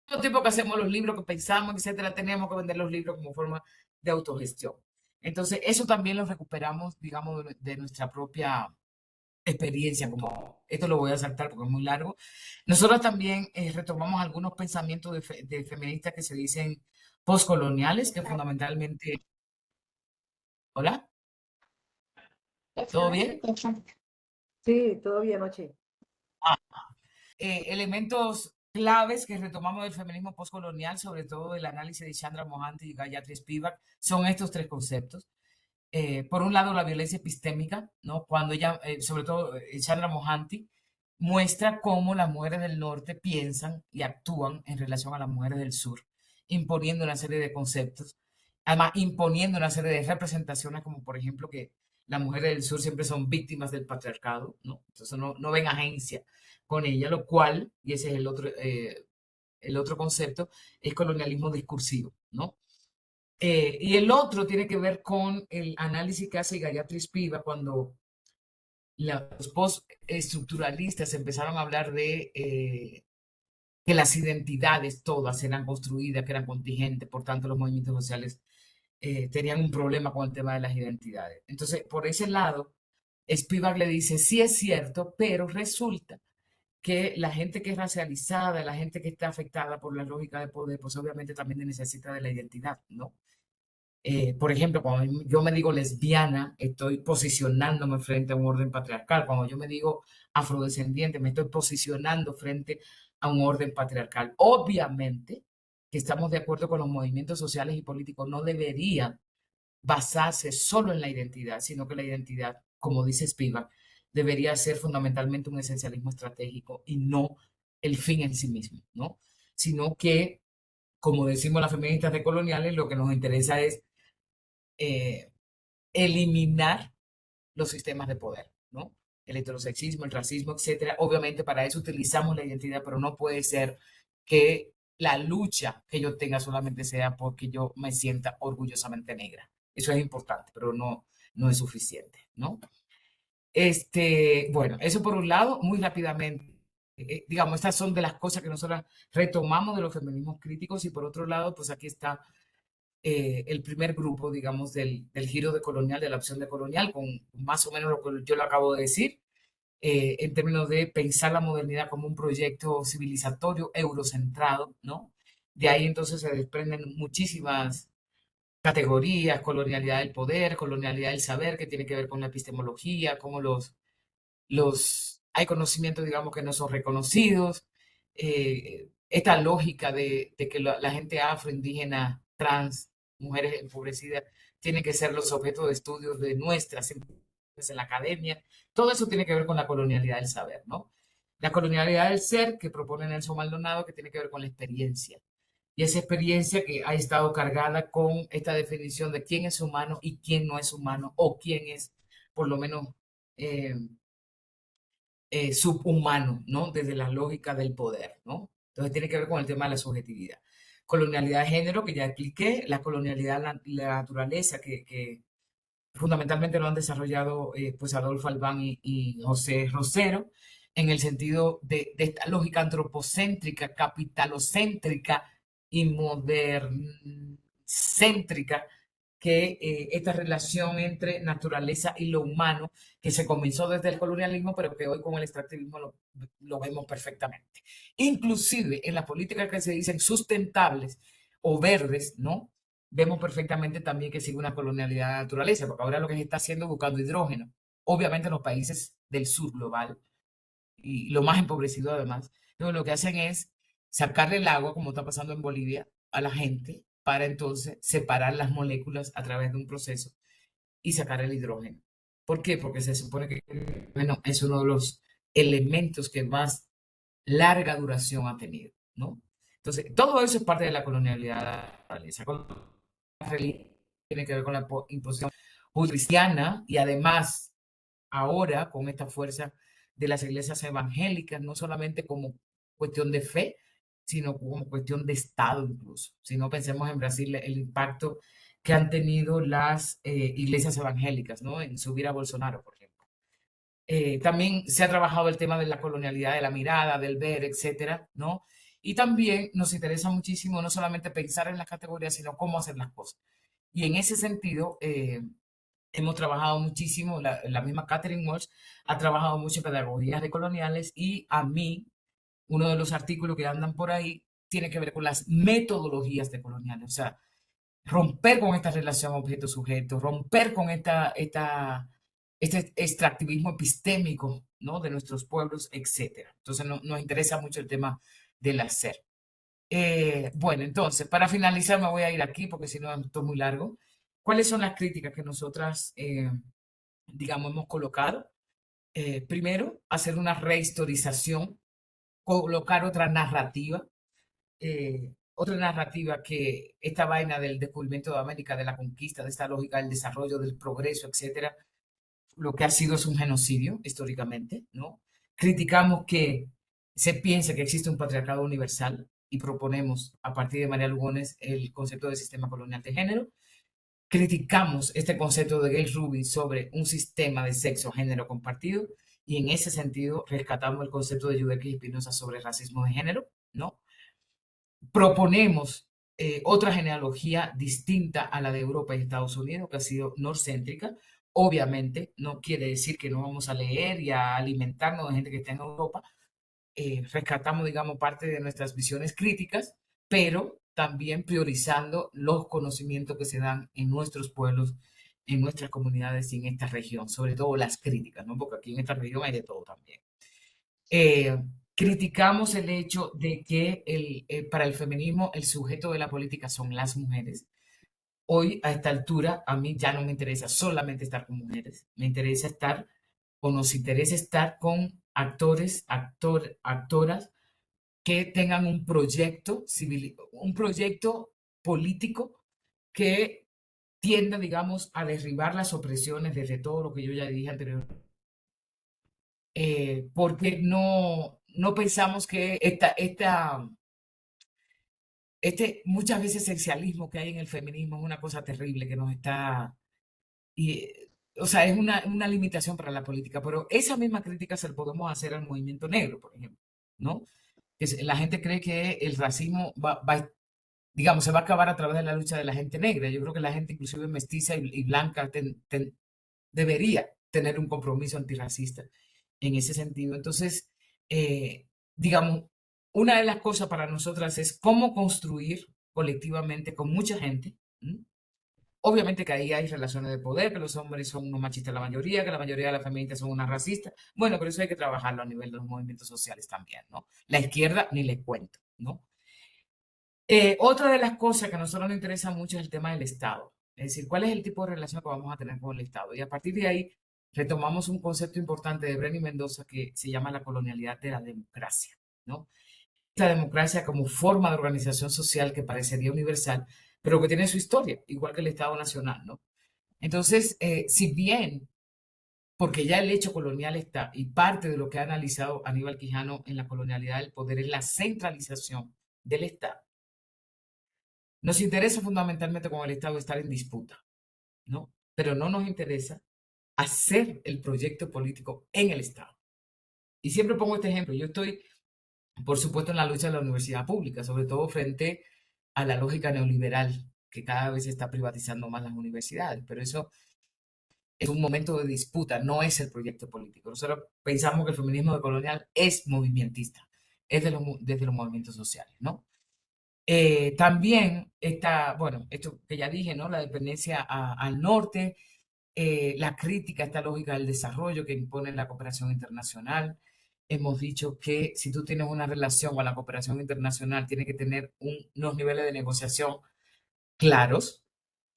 todo tiempo que hacemos los libros que pensamos, etcétera, tenemos que vender los libros como forma de autogestión. Entonces, eso también lo recuperamos, digamos, de nuestra propia experiencia, como esto lo voy a saltar porque es muy largo. Nosotros también retomamos algunos pensamientos de feministas que se dicen postcoloniales, que fundamentalmente, ¿hola? ¿Todo bien? Sí, todo bien, Ochi. Elementos claves que retomamos del feminismo postcolonial, sobre todo el análisis de Chandra Mohanty y Gayatri Spivak, son estos tres conceptos. Por un lado, la violencia epistémica, ¿no? Cuando ella, sobre todo Chandra Mohanty, muestra cómo las mujeres del norte piensan y actúan en relación a las mujeres del sur, imponiendo una serie de conceptos, además imponiendo una serie de representaciones, como por ejemplo que las mujeres del sur siempre son víctimas del patriarcado, ¿no? Entonces no ven agencia con ella, lo cual, y ese es el otro concepto, es colonialismo discursivo, ¿no? Y el otro tiene que ver con el análisis que hace Gayatri Spivak cuando los postestructuralistas empezaron a hablar de que las identidades todas eran construidas, que eran contingentes, por tanto los movimientos sociales tenían un problema con el tema de las identidades. Entonces, por ese lado, Spivak le dice, sí es cierto, pero resulta que la gente que es racializada, la gente que está afectada por la lógica de poder, pues obviamente también necesita de la identidad, ¿no? Por ejemplo, cuando yo me digo lesbiana, estoy posicionándome frente a un orden patriarcal. Cuando yo me digo afrodescendiente, me estoy posicionando frente a un orden patriarcal. Obviamente que estamos de acuerdo con los movimientos sociales y políticos, no deberían basarse solo en la identidad, sino que la identidad, como dice Spivak, debería ser fundamentalmente un esencialismo estratégico y no el fin en sí mismo, ¿no? Sino que, como decimos las feministas decoloniales, lo que nos interesa es eh, eliminar los sistemas de poder, ¿no? El heterosexismo, el racismo, etcétera. Obviamente para eso utilizamos la identidad, pero no puede ser que la lucha que yo tenga solamente sea porque yo me sienta orgullosamente negra. Eso es importante, pero no es suficiente, ¿no? Bueno, eso por un lado, muy rápidamente. Digamos, estas son de las cosas que nosotros retomamos de los feminismos críticos y por otro lado, pues aquí está el primer grupo, digamos, del giro de colonial, de la opción de colonial, con más o menos lo que yo le acabo de decir, en términos de pensar la modernidad como un proyecto civilizatorio eurocentrado, ¿no? De ahí entonces se desprenden muchísimas categorías, colonialidad del poder, colonialidad del saber, que tiene que ver con la epistemología, cómo hay conocimientos, digamos, que no son reconocidos, esta lógica de que la gente afroindígena, trans, mujeres empobrecidas, tienen que ser los objetos de estudio de nuestras empresas en la academia. Todo eso tiene que ver con la colonialidad del saber, ¿no? La colonialidad del ser que propone Nelson Maldonado, que tiene que ver con la experiencia. Y esa experiencia que ha estado cargada con esta definición de quién es humano y quién no es humano, o quién es, por lo menos, eh, subhumano, ¿no? Desde la lógica del poder, ¿no? Entonces tiene que ver con el tema de la subjetividad. Colonialidad de género, que ya expliqué, la colonialidad, la naturaleza, que fundamentalmente lo han desarrollado pues Adolfo Albán y José Rosero, en el sentido de esta lógica antropocéntrica, capitalocéntrica y moderncéntrica que esta relación entre naturaleza y lo humano, que se comenzó desde el colonialismo, pero que hoy con el extractivismo lo vemos perfectamente. Inclusive en las políticas que se dicen sustentables, o verdes, ¿no? Vemos perfectamente también que sigue una colonialidad de la naturaleza, porque ahora lo que se está haciendo es buscando hidrógeno. Obviamente en los países del sur global, y lo más empobrecido además, entonces lo que hacen es sacarle el agua, como está pasando en Bolivia, a la gente, para entonces separar las moléculas a través de un proceso y sacar el hidrógeno. ¿Por qué? Porque se supone que bueno, es uno de los elementos que más larga duración ha tenido, ¿no? Entonces, todo eso es parte de la colonialidad de la naturaleza. La religión tiene que ver con la imposición cristiana y además ahora con esta fuerza de las iglesias evangélicas, no solamente como cuestión de fe, sino como cuestión de Estado incluso. Si no pensemos en Brasil, el impacto que han tenido las iglesias evangélicas, ¿no? En subir a Bolsonaro, por ejemplo. También se ha trabajado el tema de la colonialidad, de la mirada, del ver, etcétera, ¿no? Y también nos interesa muchísimo no solamente pensar en las categorías, sino cómo hacer las cosas. Y en ese sentido, hemos trabajado muchísimo, la misma Catherine Walsh ha trabajado mucho en pedagogías decoloniales y a mí, uno de los artículos que andan por ahí tiene que ver con las metodologías decoloniales, o sea, romper con esta relación objeto-sujeto, romper con este extractivismo epistémico, ¿no? De nuestros pueblos, etcétera. Entonces nos interesa mucho el tema del hacer. Bueno, entonces, para finalizar me voy a ir aquí porque si no esto es muy largo. ¿Cuáles son las críticas que nosotras, digamos, hemos colocado? Primero, hacer una rehistorización, colocar otra narrativa que esta vaina del descubrimiento de América, de la conquista, de esta lógica del desarrollo, del progreso, etcétera, lo que ha sido es un genocidio históricamente, ¿no? Criticamos que se piense que existe un patriarcado universal y proponemos a partir de María Lugones el concepto de sistema colonial de género. Criticamos este concepto de Gay Rubin sobre un sistema de sexo-género compartido y en ese sentido rescatamos el concepto de Judith Espinosa sobre racismo de género, ¿no? Proponemos otra genealogía distinta a la de Europa y Estados Unidos, que ha sido norcéntrica. Obviamente, no quiere decir que no vamos a leer y a alimentarnos de gente que está en Europa. Rescatamos, digamos, parte de nuestras visiones críticas, pero también priorizando los conocimientos que se dan en nuestros pueblos, en nuestras comunidades y en esta región, sobre todo las críticas, ¿no? Porque aquí en esta región hay de todo también. Eh, Criticamos el hecho de que para el feminismo el sujeto de la política son las mujeres. Hoy, a esta altura, a mí ya no me interesa solamente estar con mujeres, me interesa estar o nos interesa estar con actores, actoras que tengan un proyecto civil, un proyecto político que tienda, digamos, a derribar las opresiones desde todo lo que yo ya dije anteriormente, porque no pensamos que muchas veces sexualismo que hay en el feminismo es una cosa terrible que nos está, y, o sea, es una limitación para la política, pero esa misma crítica se la podemos hacer al movimiento negro, por ejemplo, ¿no? La gente cree que el racismo digamos, se va a acabar a través de la lucha de la gente negra. Yo creo que la gente, inclusive mestiza y blanca, debería tener un compromiso antirracista en ese sentido. Entonces, digamos, una de las cosas para nosotras es cómo construir colectivamente con mucha gente. ¿M? Obviamente que ahí hay relaciones de poder, que los hombres son unos machistas la mayoría, que la mayoría de las feministas son unas racistas. Bueno, pero eso hay que trabajarlo a nivel de los movimientos sociales también, ¿no? La izquierda ni le cuento, ¿no? Otra de las cosas que a nosotros nos interesa mucho es el tema del Estado. Es decir, cuál es el tipo de relación que vamos a tener con el Estado. Y a partir de ahí retomamos un concepto importante de Brenny Mendoza que se llama la colonialidad de la democracia, ¿no? La democracia como forma de organización social que parecería universal, pero que tiene su historia, igual que el Estado nacional, ¿no? Entonces, si bien, porque ya el hecho colonial está, y parte de lo que ha analizado Aníbal Quijano en la colonialidad del poder es la centralización del Estado. Nos interesa fundamentalmente con el Estado estar en disputa, ¿no? Pero no nos interesa hacer el proyecto político en el Estado. Y siempre pongo este ejemplo. Yo estoy, por supuesto, en la lucha de la universidad pública, sobre todo frente a la lógica neoliberal que cada vez está privatizando más las universidades, pero eso es un momento de disputa, no es el proyecto político. Nosotros pensamos que el feminismo decolonial es movimentista, es desde los movimientos sociales, ¿no? También está, bueno, esto que ya dije, ¿no? La dependencia al norte, la crítica a esta lógica del desarrollo que impone la cooperación internacional. Hemos dicho que si tú tienes una relación con la cooperación internacional, tiene que tener unos niveles de negociación claros.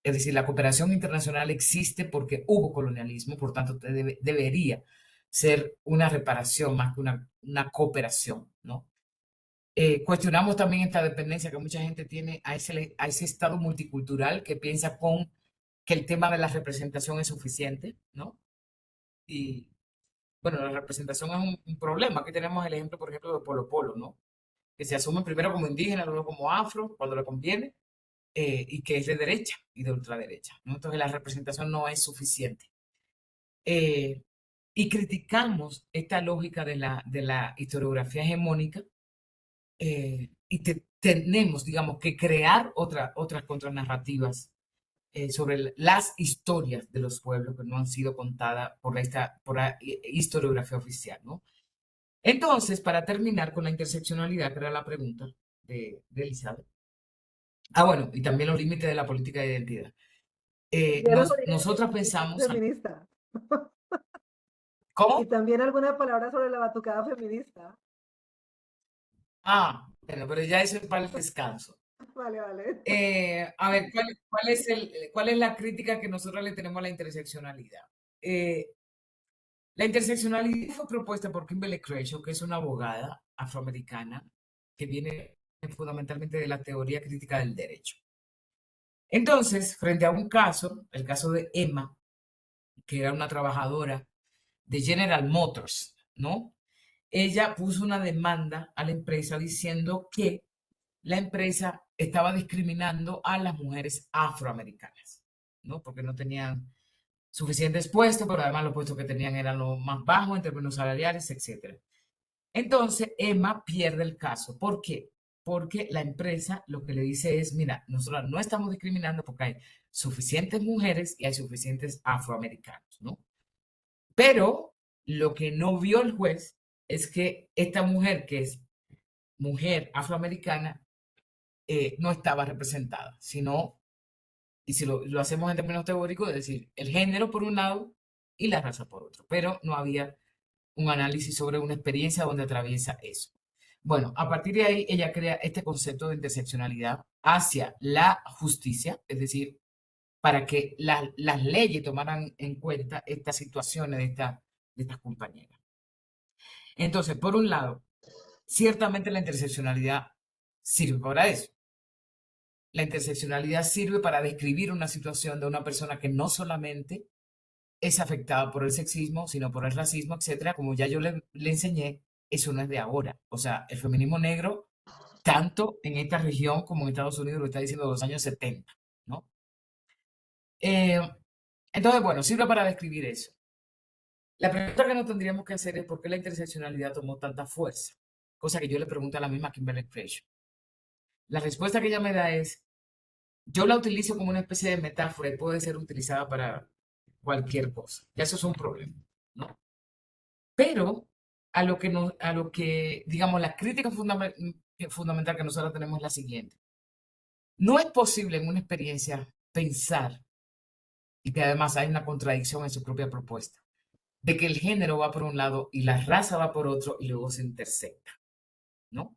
Es decir, la cooperación internacional existe porque hubo colonialismo, por tanto, debería ser una reparación más que una cooperación, ¿no? Cuestionamos también esta dependencia que mucha gente tiene a ese estado multicultural que piensa que el tema de la representación es suficiente, ¿no? Y bueno, la representación es un problema. Aquí tenemos el ejemplo, por ejemplo, de Polo Polo, ¿no? Que se asume primero como indígena, luego como afro, cuando le conviene, y que es de derecha y de ultraderecha, ¿no? Entonces la representación no es suficiente. Eh, y criticamos esta lógica de la historiografía hegemónica, y tenemos, digamos, que crear otras contranarrativas sobre las historias de los pueblos que no han sido contadas por la historiografía oficial, ¿no? Entonces, para terminar con la interseccionalidad, que era la pregunta de Elizabeth. Ah, bueno, y también los límites de la política de identidad. ¿Vieron los Nosotras límites pensamos, feminista? Y ¿cómo? también alguna palabra sobre la batucada feminista. Ah, bueno, pero ya eso es para el descanso. Vale, vale. A ver, ¿cuál es la crítica que nosotros le tenemos a la interseccionalidad? Eh, la interseccionalidad fue propuesta por Kimberly Crenshaw, que es una abogada afroamericana que viene fundamentalmente de la teoría crítica del derecho. Entonces, frente a un caso, el caso de Emma, que era una trabajadora de General Motors, ¿no? Ella puso una demanda a la empresa diciendo que la empresa estaba discriminando a las mujeres afroamericanas, ¿no? Porque no tenían suficientes puestos, pero además los puestos que tenían eran los más bajos en términos salariales, etcétera. Entonces, Emma pierde el caso. ¿Por qué? Porque la empresa lo que le dice es, mira, nosotros no estamos discriminando porque hay suficientes mujeres y hay suficientes afroamericanos, ¿no? Pero lo que no vio el juez es que esta mujer, que es mujer afroamericana, no estaba representada, sino, y si lo hacemos en términos teóricos, es decir, el género por un lado y la raza por otro, pero no había un análisis sobre una experiencia donde atraviesa eso. Bueno, a partir de ahí ella crea este concepto de interseccionalidad hacia la justicia, es decir, para que las leyes tomaran en cuenta estas situaciones de estas compañeras. Entonces, por un lado, ciertamente la interseccionalidad sirve para eso. La interseccionalidad sirve para describir una situación de una persona que no solamente es afectada por el sexismo, sino por el racismo, etcétera. Como ya yo le enseñé, eso no es de ahora. O sea, el feminismo negro, tanto en esta región como en Estados Unidos, lo está diciendo de los años 70, ¿no? Eh, entonces, bueno, sirve para describir eso. La pregunta que nos tendríamos que hacer es por qué la interseccionalidad tomó tanta fuerza, cosa que yo le pregunto a la misma Kimberly Crenshaw. La respuesta que ella me da es, yo la utilizo como una especie de metáfora y puede ser utilizada para cualquier cosa. Ya eso es un problema, ¿no? Pero a lo que, digamos, la crítica fundamental que nosotros tenemos es la siguiente. No es posible en una experiencia pensar, y que además hay una contradicción en su propia propuesta, de que el género va por un lado y la raza va por otro y luego se intersecta, ¿no?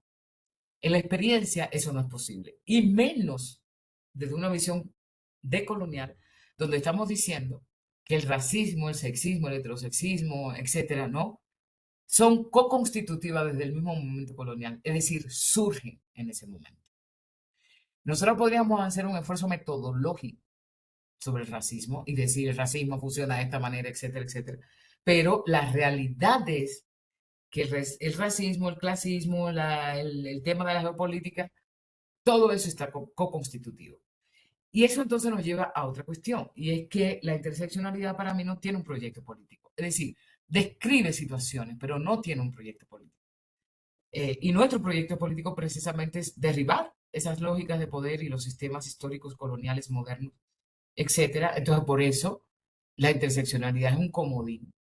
En la experiencia eso no es posible, y menos desde una visión decolonial, donde estamos diciendo que el racismo, el sexismo, el heterosexismo, etcétera, ¿no? Son co-constitutivas desde el mismo momento colonial, es decir, surgen en ese momento. Nosotros podríamos hacer un esfuerzo metodológico sobre el racismo y decir el racismo funciona de esta manera, etcétera, etcétera. Pero la realidad es que el racismo, el clasismo, el tema de la geopolítica, todo eso está co-constitutivo. Y eso entonces nos lleva a otra cuestión, y es que la interseccionalidad para mí no tiene un proyecto político. Es decir, describe situaciones, pero no tiene un proyecto político. Y nuestro proyecto político precisamente es derribar esas lógicas de poder y los sistemas históricos coloniales modernos, etcétera. Entonces, por eso la interseccionalidad es un comodín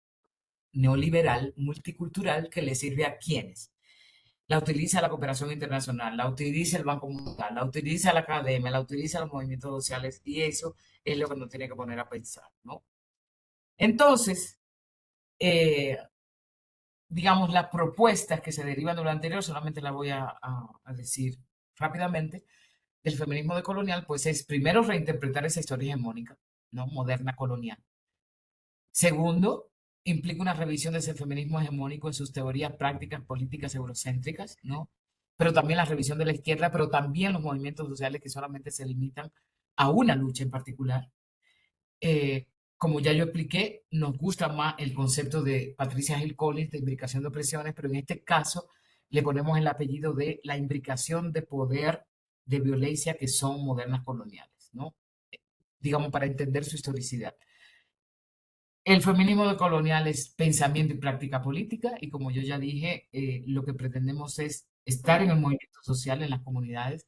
neoliberal, multicultural, que le sirve a quienes. la utiliza la cooperación internacional, la utiliza el Banco Mundial, la utiliza la academia, la utiliza los movimientos sociales y eso es lo que nos tiene que poner a pensar, ¿no? Entonces, eh, digamos, las propuestas que se derivan de lo anterior, solamente las voy a decir rápidamente, del feminismo decolonial, pues es primero reinterpretar esa historia hegemónica, ¿no? Moderna colonial. Segundo, implica una revisión de ese feminismo hegemónico en sus teorías prácticas políticas eurocéntricas, ¿no? Pero también la revisión de la izquierda, pero también los movimientos sociales que solamente se limitan a una lucha en particular. Eh, Como ya yo expliqué, nos gusta más el concepto de Patricia Hill Collins de imbricación de opresiones, pero en este caso le ponemos el apellido de la imbricación de poder de violencia que son modernas coloniales, ¿no? Digamos, para entender su historicidad. El feminismo decolonial es pensamiento y práctica política y como yo ya dije, lo que pretendemos es estar en el movimiento social, en las comunidades.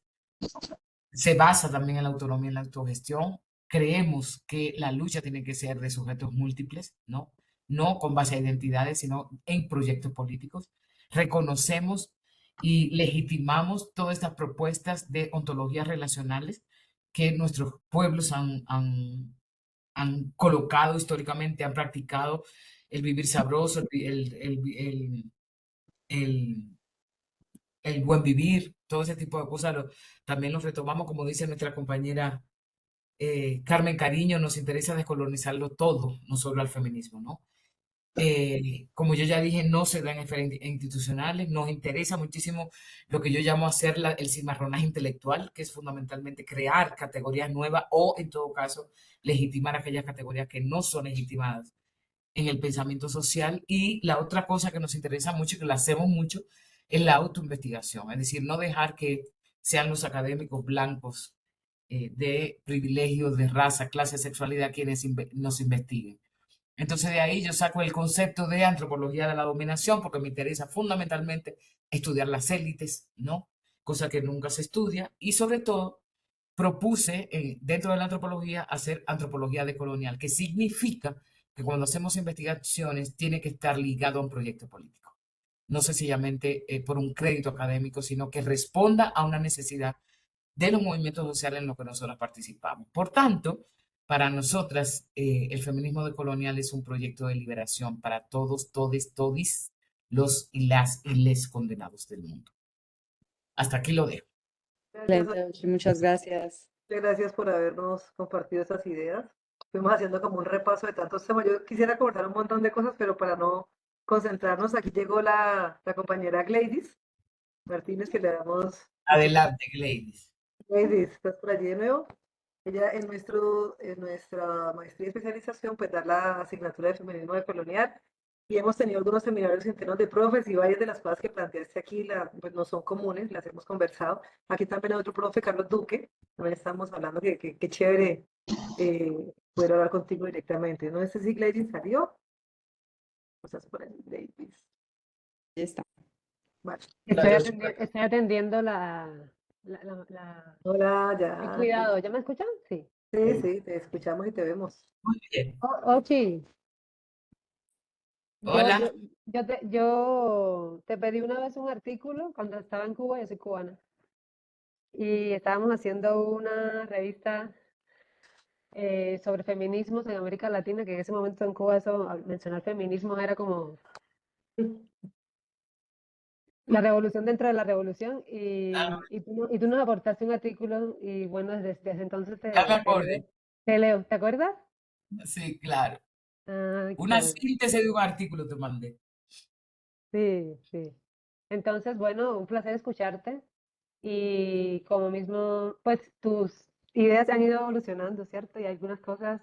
Se basa también en la autonomía y en la autogestión. Creemos que la lucha tiene que ser de sujetos múltiples, ¿no? No con base a identidades, sino en proyectos políticos. Reconocemos y legitimamos todas estas propuestas de ontologías relacionales que nuestros pueblos han colocado históricamente, han practicado el vivir sabroso, el- el buen vivir, todo ese tipo de cosas también los retomamos, como dice nuestra compañera Carmen Cariño, nos interesa descolonizarlo todo, no solo al feminismo, ¿no? Como yo ya dije, no se da en esferas institucionales, nos interesa muchísimo lo que yo llamo hacer el cimarronaje intelectual, que es fundamentalmente crear categorías nuevas o, en todo caso, legitimar aquellas categorías que no son legitimadas en el pensamiento social. Y la otra cosa que nos interesa mucho y que la hacemos mucho es la autoinvestigación, es decir, no dejar que sean los académicos blancos de privilegios, de raza, clase, sexualidad quienes nos investiguen. Entonces de ahí yo saco el concepto de antropología de la dominación porque me interesa fundamentalmente estudiar las élites, ¿no? Cosa que nunca se estudia y sobre todo propuse dentro de la antropología hacer antropología decolonial, que significa que cuando hacemos investigaciones tiene que estar ligado a un proyecto político. No sencillamente por un crédito académico, sino que responda a una necesidad de los movimientos sociales en los que nosotros participamos. Por tanto, para nosotras, el feminismo decolonial es un proyecto de liberación para todos, todes, todis, los y las y les condenados del mundo. Hasta aquí lo dejo. Gracias, Excelente, Ochi, muchas gracias. gracias por habernos compartido esas ideas. Fuimos haciendo como un repaso de tantos temas. Yo quisiera comentar un montón de cosas, pero para no concentrarnos, aquí llegó la compañera Gladys Martínez, que le damos muchas gracias. Adelante, Gladys. Gladys, estás por allí de nuevo. Ella en nuestra maestría y especialización, pues da la asignatura de feminismo decolonial y hemos tenido algunos seminarios internos de profes y varias de las cosas que planteaste aquí pues no son comunes, las hemos conversado. Aquí también hay otro profe, Carlos Duque, también estamos hablando que chévere poder hablar contigo directamente. No sé si Gladys salió. Estás por ahí, Gladys. Ya está. Vale. Estoy atendiendo la. Hola, Ten ya. cuidado, ¿ya me escuchan? Sí. Sí, sí, te escuchamos y te vemos. Muy bien. Ochi, yo, Hola. yo, yo te pedí una vez un artículo cuando estaba en Cuba, yo soy cubana, y estábamos haciendo una revista sobre feminismos en América Latina, que en ese momento en Cuba eso, al mencionar feminismo era como la revolución dentro de la revolución, Ah, y tú nos aportaste un artículo, y bueno, desde entonces ya me te leo, acordé. te leo, ¿te acuerdas? Sí, claro. Ah, Una excelente. síntesis de un artículo te mandé. Sí, sí. Entonces, bueno, un placer escucharte y como mismo, pues tus ideas han ido evolucionando, ¿cierto? Y hay algunas cosas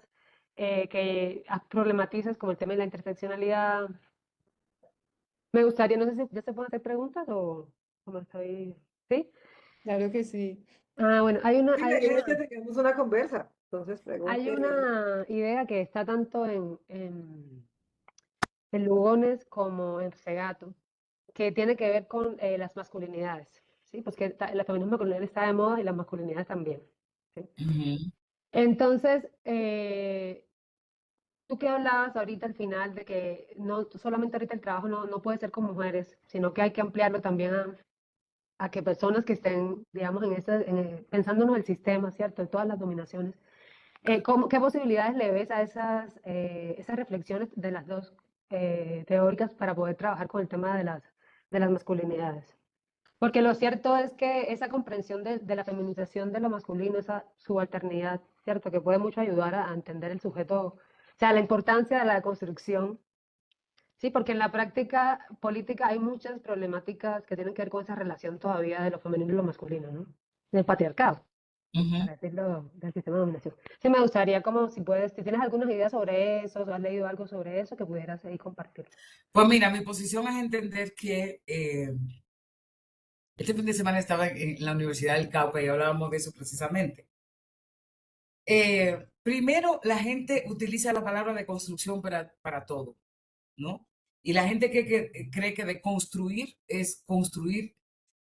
que problematizas, como el tema de la interseccionalidad. Me gustaría, no sé si ya se pueden hacer preguntas o no estoy, ¿sí? Claro que sí. Ah, bueno, hay una, Sí, hay la idea una, es que tengamos una conversa. Entonces, hay pregunte. una idea que está tanto en Lugones como en Segato, que tiene que ver con las masculinidades, ¿sí? Pues que el feminismo colonial está de moda y las masculinidades también, ¿sí? Ujú. Entonces, tú que hablabas ahorita al final de que no solamente ahorita el trabajo no puede ser con mujeres, sino que hay que ampliarlo también a que personas que estén, digamos, pensándonos el sistema, ¿cierto? De todas las dominaciones. ¿Qué posibilidades le ves a esas reflexiones de las dos teóricas para poder trabajar con el tema de las masculinidades? Porque lo cierto es que esa comprensión de la feminización de lo masculino, esa subalternidad, ¿cierto? Que puede mucho ayudar a entender el sujeto, o sea, la importancia de la construcción, sí, porque en la práctica política hay muchas problemáticas que tienen que ver con esa relación todavía de lo femenino y lo masculino, ¿no? Del patriarcado, Ujú. para decirlo, del sistema de dominación. Sí, me gustaría como si puedes, si tienes algunas ideas sobre eso, o has leído algo sobre eso, que pudieras ahí compartir. Pues mira, mi posición es entender que este fin de semana estaba en la Universidad del Cauca y hablábamos de eso precisamente. Primero, la gente utiliza la palabra de construcción para todo, ¿no? Y la gente cree que de construir es construir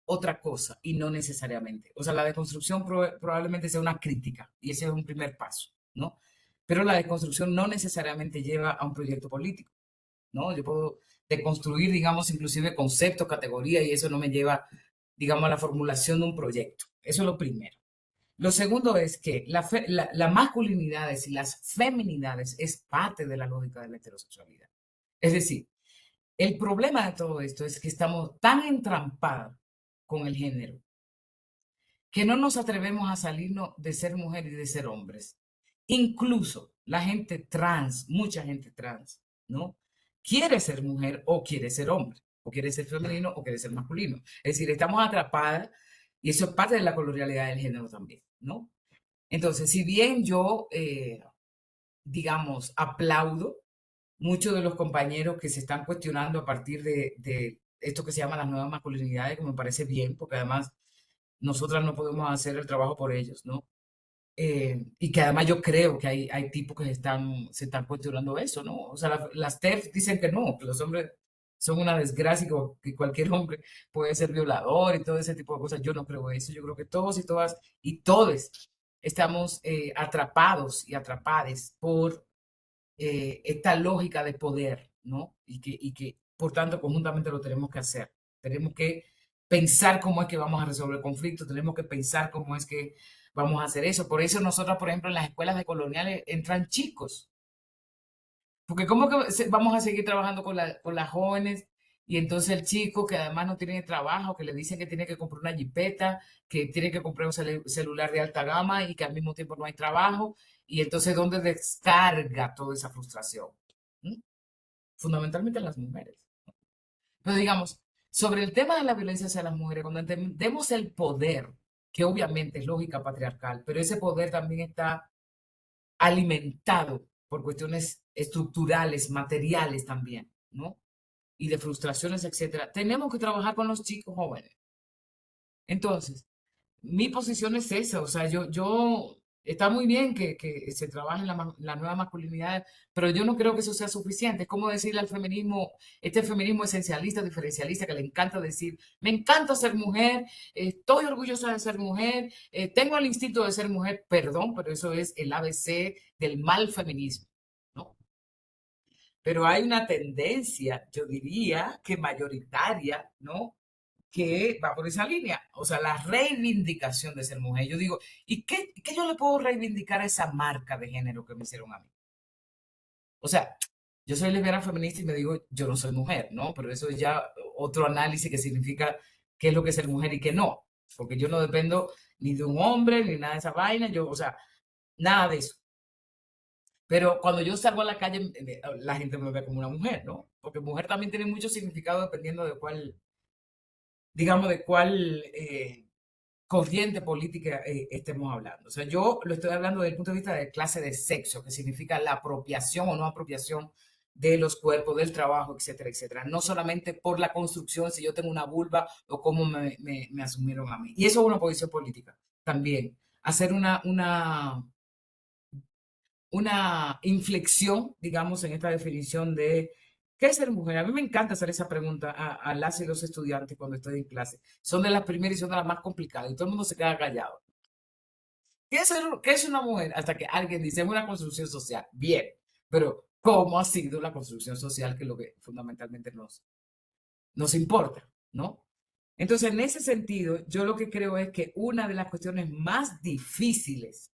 otra cosa y no necesariamente. O sea, la deconstrucción probablemente sea una crítica y ese es un primer paso, ¿no? Pero la deconstrucción no necesariamente lleva a un proyecto político, ¿no? Yo puedo deconstruir, digamos, inclusive conceptos, categorías y eso no me lleva, digamos, a la formulación de un proyecto. Eso es lo primero. Lo segundo es que la masculinidades y las feminidades es parte de la lógica de la heterosexualidad. Es decir, el problema de todo esto es que estamos tan entrampados con el género que no nos atrevemos a salirnos de ser mujer y de ser hombres. Incluso la gente trans, mucha gente trans, ¿no? Quiere ser mujer o quiere ser hombre, o quiere ser femenino o quiere ser masculino. Es decir, estamos atrapadas y eso es parte de la colonialidad del género también, ¿no? Entonces, si bien yo, digamos, aplaudo muchos de los compañeros que se están cuestionando a partir de esto que se llama las nuevas masculinidades, que me parece bien, porque además nosotras no podemos hacer el trabajo por ellos, ¿no? Y que además yo creo que hay tipos que se están cuestionando eso, ¿no? O sea, las TERF dicen que no, que los hombres son una desgracia, que cualquier hombre puede ser violador y todo ese tipo de cosas. Yo no creo eso. Yo creo que todos y todas y todes estamos atrapados y atrapadas por esta lógica de poder, ¿no? Y que, por tanto, conjuntamente lo tenemos que hacer. Tenemos que pensar cómo es que vamos a resolver el conflicto, tenemos que pensar cómo es que vamos a hacer eso. Por eso nosotros, por ejemplo, en las escuelas de coloniales entran chicos, porque cómo que vamos a seguir trabajando con las jóvenes y entonces el chico que además no tiene trabajo, que le dicen que tiene que comprar una jipeta, que tiene que comprar un celular de alta gama y que al mismo tiempo no hay trabajo, y entonces ¿dónde descarga toda esa frustración? ¿Mm? Fundamentalmente en las mujeres. Pero digamos, sobre el tema de la violencia hacia las mujeres, cuando entendemos el poder, que obviamente es lógica patriarcal, pero ese poder también está alimentado por cuestiones estructurales, materiales también, ¿no? Y de frustraciones, etcétera. Tenemos que trabajar con los chicos jóvenes. Entonces, mi posición es esa, o sea, está muy bien que se trabaje en la nueva masculinidad, pero yo no creo que eso sea suficiente. Es como decirle al feminismo, este feminismo esencialista, diferencialista, que le encanta decir, me encanta ser mujer, estoy orgullosa de ser mujer, tengo el instinto de ser mujer, perdón, pero eso es el ABC del mal feminismo, ¿no? Pero hay una tendencia, yo diría que mayoritaria, ¿no? Que va por esa línea, o sea, la reivindicación de ser mujer. Yo digo, ¿y qué yo le puedo reivindicar a esa marca de género que me hicieron a mí? O sea, yo soy lesbiana feminista y me digo, yo no soy mujer, ¿no? Pero eso es ya otro análisis que significa qué es lo que es ser mujer y qué no, porque yo no dependo ni de un hombre, ni nada de esa vaina, yo, o sea, nada de eso. Pero cuando yo salgo a la calle, la gente me ve como una mujer, ¿no? Porque mujer también tiene mucho significado dependiendo de cuál, digamos, de cuál corriente política estemos hablando. O sea, yo lo estoy hablando desde el punto de vista de clase de sexo, que significa la apropiación o no apropiación de los cuerpos, del trabajo, etcétera, etcétera. No solamente por la construcción, si yo tengo una vulva o cómo me asumieron a mí. Y eso es una posición política también. Hacer una inflexión, digamos, en esta definición de qué es ser mujer. A mí me encanta hacer esa pregunta a las y los estudiantes cuando estoy en clase. Son de las primeras y son de las más complicadas y todo el mundo se queda callado. ¿Qué es una mujer? Hasta que alguien dice, es una construcción social. Bien, pero cómo ha sido la construcción social, que es lo que fundamentalmente nos importa, ¿no? Entonces, en ese sentido, yo lo que creo es que una de las cuestiones más difíciles,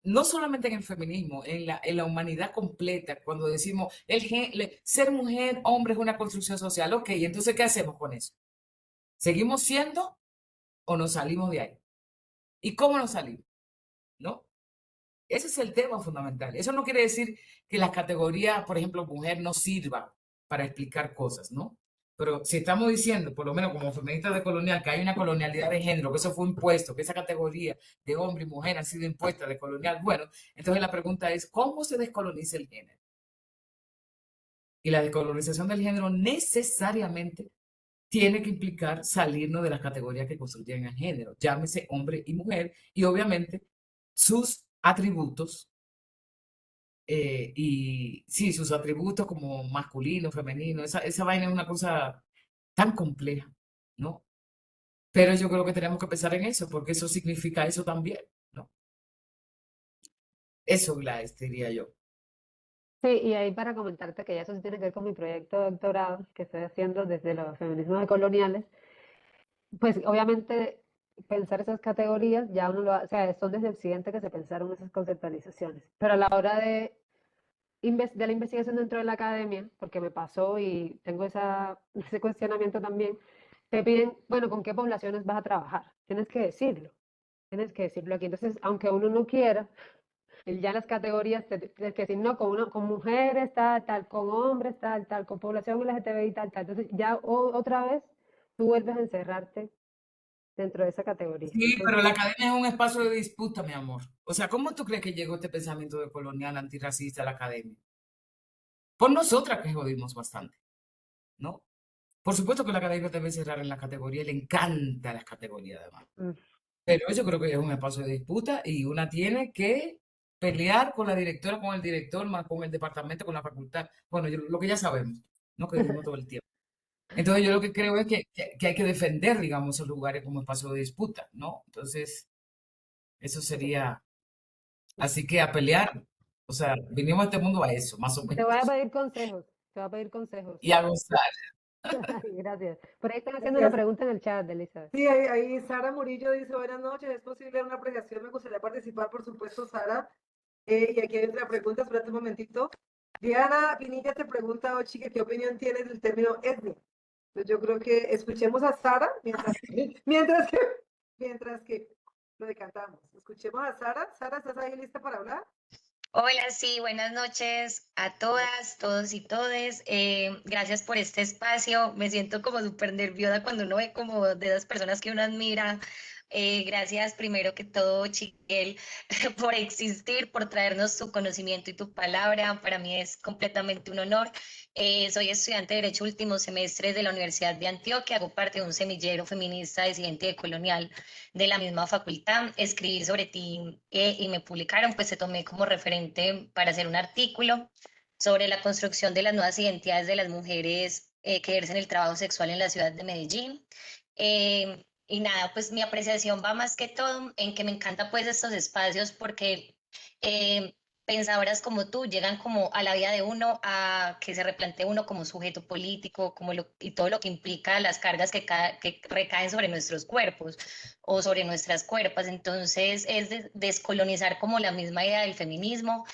no solamente en el feminismo, en la humanidad completa, cuando decimos ser mujer, hombre es una construcción social, ok, entonces, ¿qué hacemos con eso? ¿Seguimos siendo o nos salimos de ahí? ¿Y cómo nos salimos? ¿No? Ese es el tema fundamental. Eso no quiere decir que las categorías, por ejemplo, mujer no sirva para explicar cosas, ¿no? Pero si estamos diciendo, por lo menos como feministas de colonial, que hay una colonialidad de género, que eso fue impuesto, que esa categoría de hombre y mujer ha sido impuesta de colonial, bueno, entonces la pregunta es, ¿cómo se descoloniza el género? Y la descolonización del género necesariamente tiene que implicar salirnos de las categorías que construyen el género, llámese hombre y mujer, y obviamente sus atributos y sí, sus atributos como masculino, femenino, esa vaina es una cosa tan compleja, ¿no? Pero yo creo que tenemos que pensar en eso, porque eso significa eso también, ¿no? Eso, Gladys, diría yo. Sí, y ahí para comentarte que ya eso sí tiene que ver con mi proyecto de doctorado que estoy haciendo desde los feminismos decoloniales, pues obviamente pensar esas categorías ya uno lo o sea, son desde Occidente que se pensaron esas conceptualizaciones, pero a la hora de la investigación dentro de la academia, porque me pasó y tengo ese cuestionamiento también, te piden, bueno, ¿con qué poblaciones vas a trabajar? Tienes que decirlo aquí. Entonces, aunque uno no quiera, ya las categorías, tienes que decir, no, con mujeres tal, tal, con hombres tal, tal, con población LGTBI tal, tal. Entonces, ya otra vez tú vuelves a encerrarte dentro de esa categoría. Sí, pero Entonces, la academia es un espacio de disputa, mi amor. O sea, ¿cómo tú crees que llegó este pensamiento de colonial antirracista a la academia? Por nosotras que jodimos bastante, ¿no? Por supuesto que la academia debe cerrar en la categoría, le encanta las categorías además. mm, Pero yo creo que es un espacio de disputa y una tiene que pelear con la directora, con el director, más con el departamento, con la facultad. Bueno, lo que ya sabemos, ¿no? Que decimos todo el tiempo. Entonces yo lo que creo es que hay que defender, digamos, esos lugares como espacio de disputa, ¿no? Entonces, eso sería, así que a pelear. O sea, vinimos a este mundo a eso, más o te voy a menos. pedir consejos, te voy a pedir consejos. Y a gozar. Gracias. Por ahí están haciendo una Gracias. pregunta en el chat, Elizabeth. Sí, ahí Sara Murillo dice, buenas noches, ¿es posible una apreciación? Me gustaría participar, por supuesto, Sara. Y aquí hay otra pregunta, espérate un momentito. Diana Pinilla te pregunta, Ochi, que ¿qué opinión tienes del término etnia? Pues yo creo que escuchemos a Sara mientras que lo decantamos. Escuchemos a Sara. Sara, ¿estás ahí lista para hablar? Hola, sí, buenas noches a todas, todos y todes. Gracias por este espacio. Me siento como súper nerviosa cuando uno ve como de esas personas que uno admira. Gracias primero que todo, Chiquel, por existir, por traernos tu conocimiento y tu palabra. Para mí es completamente un honor. Soy estudiante de Derecho último semestre de la Universidad de Antioquia. Hago parte de un semillero feminista disidente y colonial de la misma facultad, escribir sobre ti y me publicaron, pues se tomé como referente para hacer un artículo sobre la construcción de las nuevas identidades de las mujeres que ejercen el trabajo sexual en la ciudad de Medellín. Y nada, pues mi apreciación va más que todo en que me encanta pues estos espacios porque eh, pensadoras como tú llegan como a la vida de uno a que se replantee uno como sujeto político y todo lo que implica las cargas que recaen sobre nuestros cuerpos o sobre nuestras cuerpas. Entonces es descolonizar como la misma idea del feminismo,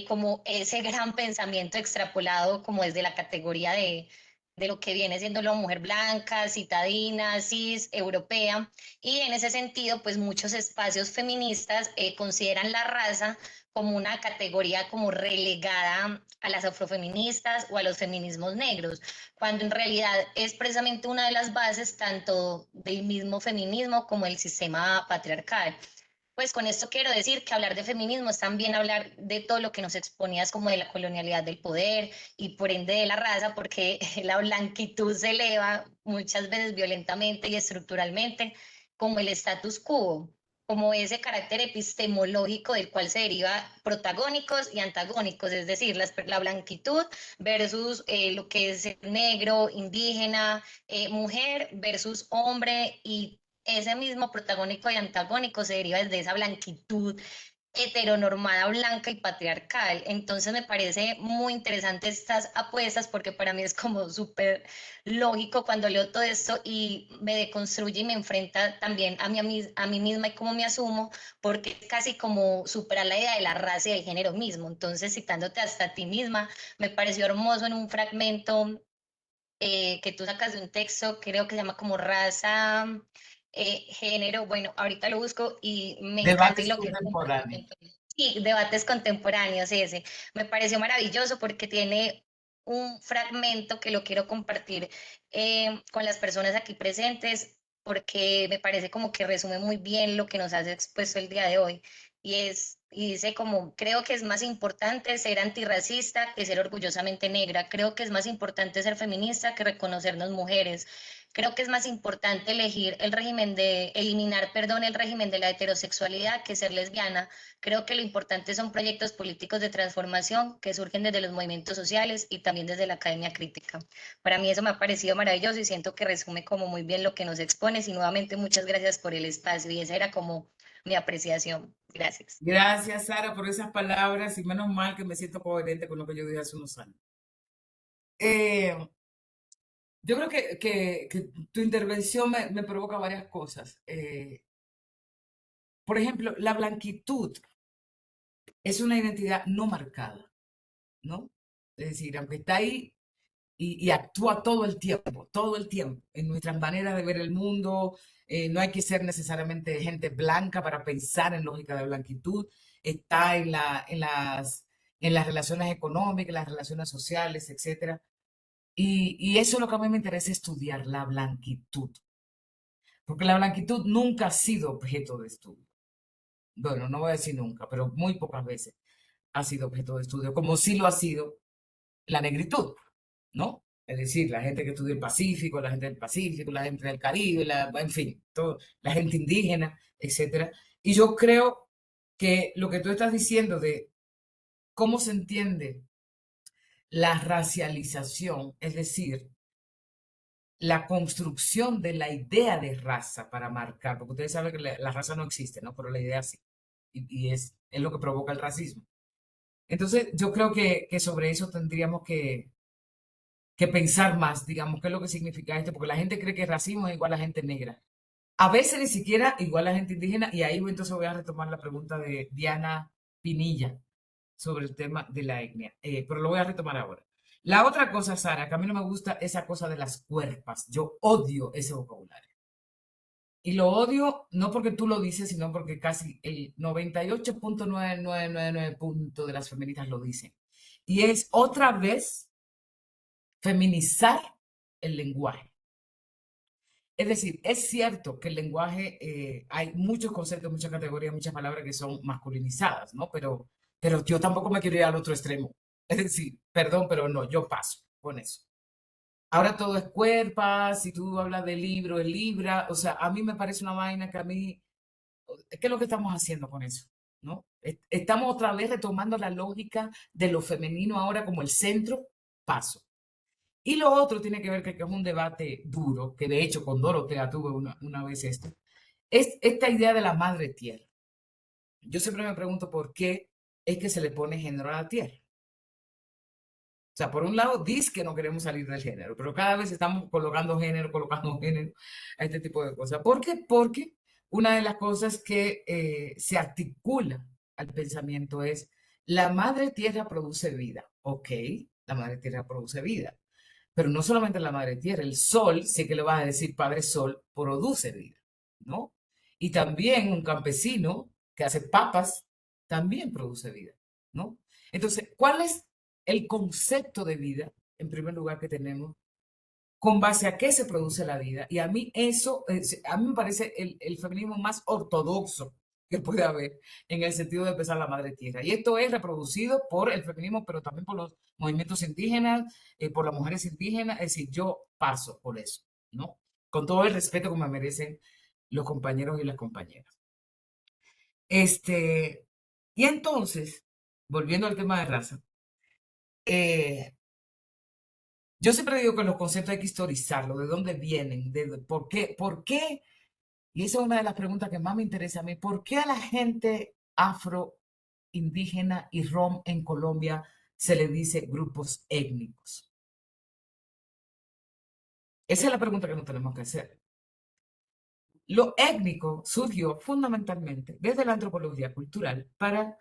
como ese gran pensamiento extrapolado como desde la categoría de lo que viene siendo la mujer blanca, citadina, cis, europea, y en ese sentido, pues muchos espacios feministas consideran la raza como una categoría como relegada a las afrofeministas o a los feminismos negros, cuando en realidad es precisamente una de las bases tanto del mismo feminismo como el sistema patriarcal. Pues con esto quiero decir que hablar de feminismo es también hablar de todo lo que nos exponías como de la colonialidad del poder y por ende de la raza, porque la blanquitud se eleva muchas veces violentamente y estructuralmente como el status quo, como ese carácter epistemológico del cual se deriva protagónicos y antagónicos, es decir, la blanquitud versus lo que es negro, indígena, mujer versus hombre y ese mismo protagónico y antagónico se deriva desde esa blanquitud heteronormada, blanca y patriarcal. Entonces me parece muy interesante estas apuestas porque para mí es como súper lógico cuando leo todo esto y me deconstruye y me enfrenta también a mí misma y cómo me asumo, porque es casi como superar la idea de la raza y del género mismo. Entonces, citándote hasta a ti misma, me pareció hermoso en un fragmento que tú sacas de un texto, creo que se llama como raza, género, bueno, ahorita lo busco y me encanta y Debates lo quiero compartir. contemporáneos. Sí, debates contemporáneos, ese. Me pareció maravilloso porque tiene un fragmento que lo quiero compartir con las personas aquí presentes porque me parece como que resume muy bien lo que nos has expuesto el día de hoy. Y dice como, creo que es más importante ser antirracista que ser orgullosamente negra. Creo que es más importante ser feminista que reconocernos mujeres. Creo que es más importante eliminar, perdón, el régimen de la heterosexualidad que ser lesbiana. Creo que lo importante son proyectos políticos de transformación que surgen desde los movimientos sociales y también desde la academia crítica. Para mí eso me ha parecido maravilloso y siento que resume como muy bien lo que nos expones y nuevamente muchas gracias por el espacio y esa era como mi apreciación. Gracias. Gracias, Sara, por esas palabras y menos mal que me siento coherente con lo que yo dije hace unos años. Eh, yo creo que tu intervención me provoca varias cosas. Por ejemplo, la blanquitud es una identidad no marcada, ¿no? Es decir, aunque está ahí y actúa todo el tiempo, en nuestras maneras de ver el mundo, no hay que ser necesariamente gente blanca para pensar en lógica de blanquitud, está en las relaciones económicas, las relaciones sociales, etcétera. Y eso es lo que a mí me interesa estudiar, la blanquitud, porque la blanquitud nunca ha sido objeto de estudio. Bueno, no voy a decir nunca, pero muy pocas veces ha sido objeto de estudio, como sí lo ha sido la negritud, ¿no? Es decir, la gente que estudia el Pacífico, la gente del Pacífico, la gente del Caribe, en fin, la gente indígena, etcétera. Y yo creo que lo que tú estás diciendo de cómo se entiende la racialización, es decir, la construcción de la idea de raza para marcar, porque ustedes saben que la raza no existe, ¿no? Pero la idea sí, y es lo que provoca el racismo. Entonces, yo creo que sobre eso tendríamos que pensar más, digamos, qué es lo que significa esto, porque la gente cree que racismo es igual a gente negra. A veces ni siquiera igual a gente indígena, y ahí entonces voy a retomar la pregunta de Diana Pinilla sobre el tema de la etnia, pero lo voy a retomar ahora. La otra cosa, Sara, que a mí no me gusta esa cosa de las cuerpas. Yo odio ese vocabulario. Y lo odio no porque tú lo dices, sino porque casi el 98.9999% de las feministas lo dicen. Y es otra vez feminizar el lenguaje. Es decir, es cierto que el lenguaje, hay muchos conceptos, muchas categorías, muchas palabras que son masculinizadas, ¿no? Pero yo tampoco me quiero ir al otro extremo. Es decir, perdón, pero no, yo paso con eso. Ahora todo es cuerpas, si tú hablas de libro, es libra, o sea, a mí me parece una vaina que a mí, ¿qué es lo que estamos haciendo con eso? ¿No? Estamos otra vez retomando la lógica de lo femenino ahora como el centro, paso. Y lo otro tiene que ver que es un debate duro, que de hecho con Dorotea tuve una vez esto, es esta idea de la madre tierra. Yo siempre me pregunto por qué es que se le pone género a la tierra. O sea, por un lado, dice que no queremos salir del género, pero cada vez estamos colocando género a este tipo de cosas. ¿Por qué? Porque una de las cosas que se articula al pensamiento es la madre tierra produce vida. Ok, la madre tierra produce vida. Pero no solamente la madre tierra, el sol, sé que le vas a decir padre sol, produce vida, ¿no? Y también un campesino que hace papas también produce vida, ¿no? Entonces, ¿cuál es el concepto de vida, en primer lugar, que tenemos? ¿Con base a qué se produce la vida? Y a mí eso, a mí me parece el feminismo más ortodoxo que puede haber en el sentido de pensar la madre tierra. Y esto es reproducido por el feminismo, pero también por los movimientos indígenas, por las mujeres indígenas. Es decir, yo paso por eso, ¿no? Con todo el respeto que me merecen los compañeros y las compañeras. Y entonces, volviendo al tema de raza, yo siempre digo que los conceptos hay que historizarlos, de dónde vienen, por qué, y esa es una de las preguntas que más me interesa a mí, ¿por qué a la gente afro indígena y rom en Colombia se le dice grupos étnicos? Esa es la pregunta que nos tenemos que hacer. Lo étnico surgió fundamentalmente desde la antropología cultural para,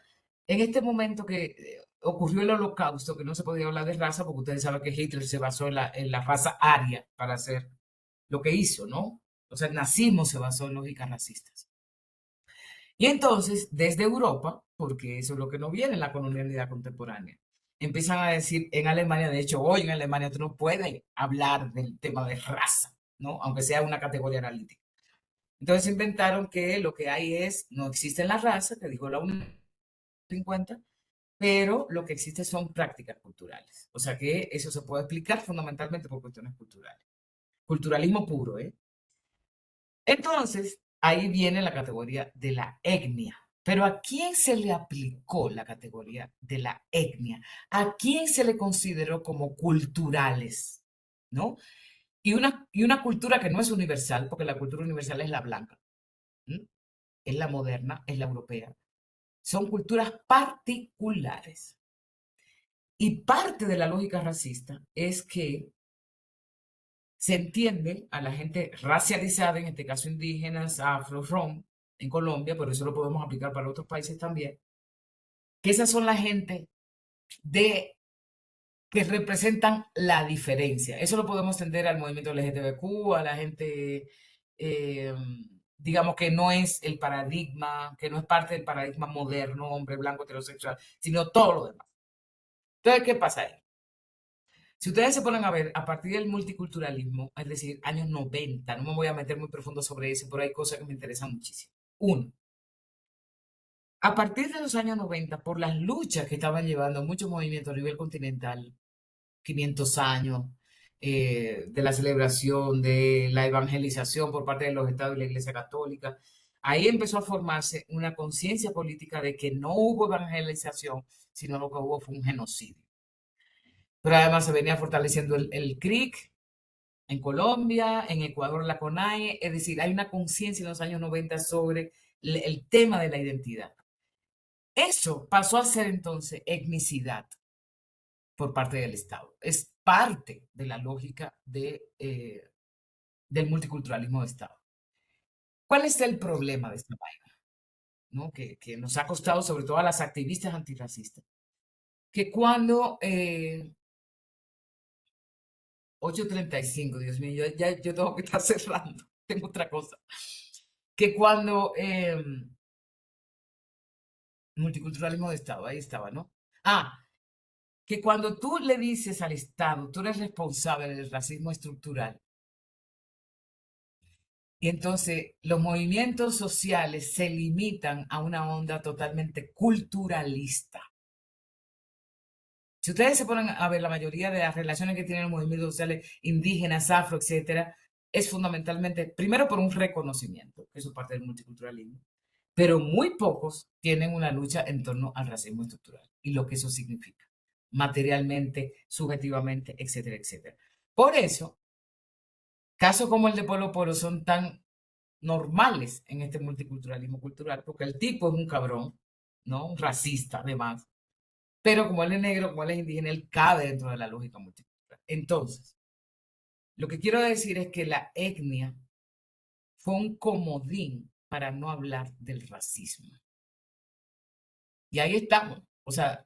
en este momento que ocurrió el Holocausto, que no se podía hablar de raza, porque ustedes saben que Hitler se basó en la raza aria para hacer lo que hizo, ¿no? O sea, el nazismo se basó en lógicas racistas. Y entonces, desde Europa, porque eso es lo que no viene en la colonialidad contemporánea, empiezan a decir en Alemania, de hecho, hoy en Alemania tú no puedes hablar del tema de raza, ¿no? Aunque sea una categoría analítica. Entonces inventaron que lo que hay es, no existe la raza, que dijo la UNESCO 50, pero lo que existe son prácticas culturales. O sea que eso se puede explicar fundamentalmente por cuestiones culturales. Culturalismo puro, ¿eh? Entonces, ahí viene la categoría de la etnia. Pero ¿a quién se le aplicó la categoría de la etnia? ¿A quién se le consideró como culturales? ¿No? Y una cultura que no es universal, porque la cultura universal es la blanca, ¿m? Es la moderna, es la europea. Son culturas particulares. Y parte de la lógica racista es que se entiende a la gente racializada, en este caso indígenas, afro, rom, en Colombia, pero eso lo podemos aplicar para otros países también, que esas son la gente que representan la diferencia. Eso lo podemos extender al movimiento LGTBQ, a la gente, digamos, que no es el paradigma, que no es parte del paradigma moderno, hombre blanco, heterosexual, sino todo lo demás. Entonces, ¿qué pasa ahí? Si ustedes se ponen a ver, a partir del multiculturalismo, es decir, años 90, no me voy a meter muy profundo sobre eso, pero hay cosas que me interesan muchísimo. Uno, a partir de los años 90, por las luchas que estaban llevando muchos movimientos a nivel continental, 500 años de la celebración de la evangelización por parte de los estados y la Iglesia Católica, ahí empezó a formarse una conciencia política de que no hubo evangelización, sino lo que hubo fue un genocidio. Pero además se venía fortaleciendo el CRIC en Colombia, en Ecuador la CONAIE, es decir, hay una conciencia en los años 90 sobre el tema de la identidad. Eso pasó a ser entonces etnicidad por parte del Estado. Es parte de la lógica del multiculturalismo de Estado. ¿Cuál es el problema de esta vaina? ¿No? Que nos ha costado sobre todo a las activistas antirracistas. Que cuando 8:35, Dios mío, yo tengo que estar cerrando, tengo otra cosa. Que cuando multiculturalismo de Estado, ahí estaba, ¿no? Que cuando tú le dices al Estado, tú eres responsable del racismo estructural, y entonces los movimientos sociales se limitan a una onda totalmente culturalista. Si ustedes se ponen a ver la mayoría de las relaciones que tienen los movimientos sociales indígenas, afro, etcétera, es fundamentalmente, primero por un reconocimiento, que eso es parte del multiculturalismo, pero muy pocos tienen una lucha en torno al racismo estructural y lo que eso significa, materialmente, subjetivamente, etcétera, etcétera. Por eso, casos como el de Polo Polo son tan normales en este multiculturalismo cultural, porque el tipo es un cabrón, ¿no? Un racista, además. Pero como él es negro, como él es indígena, él cabe dentro de la lógica multicultural. Entonces, lo que quiero decir es que la etnia fue un comodín para no hablar del racismo. Y ahí estamos. O sea,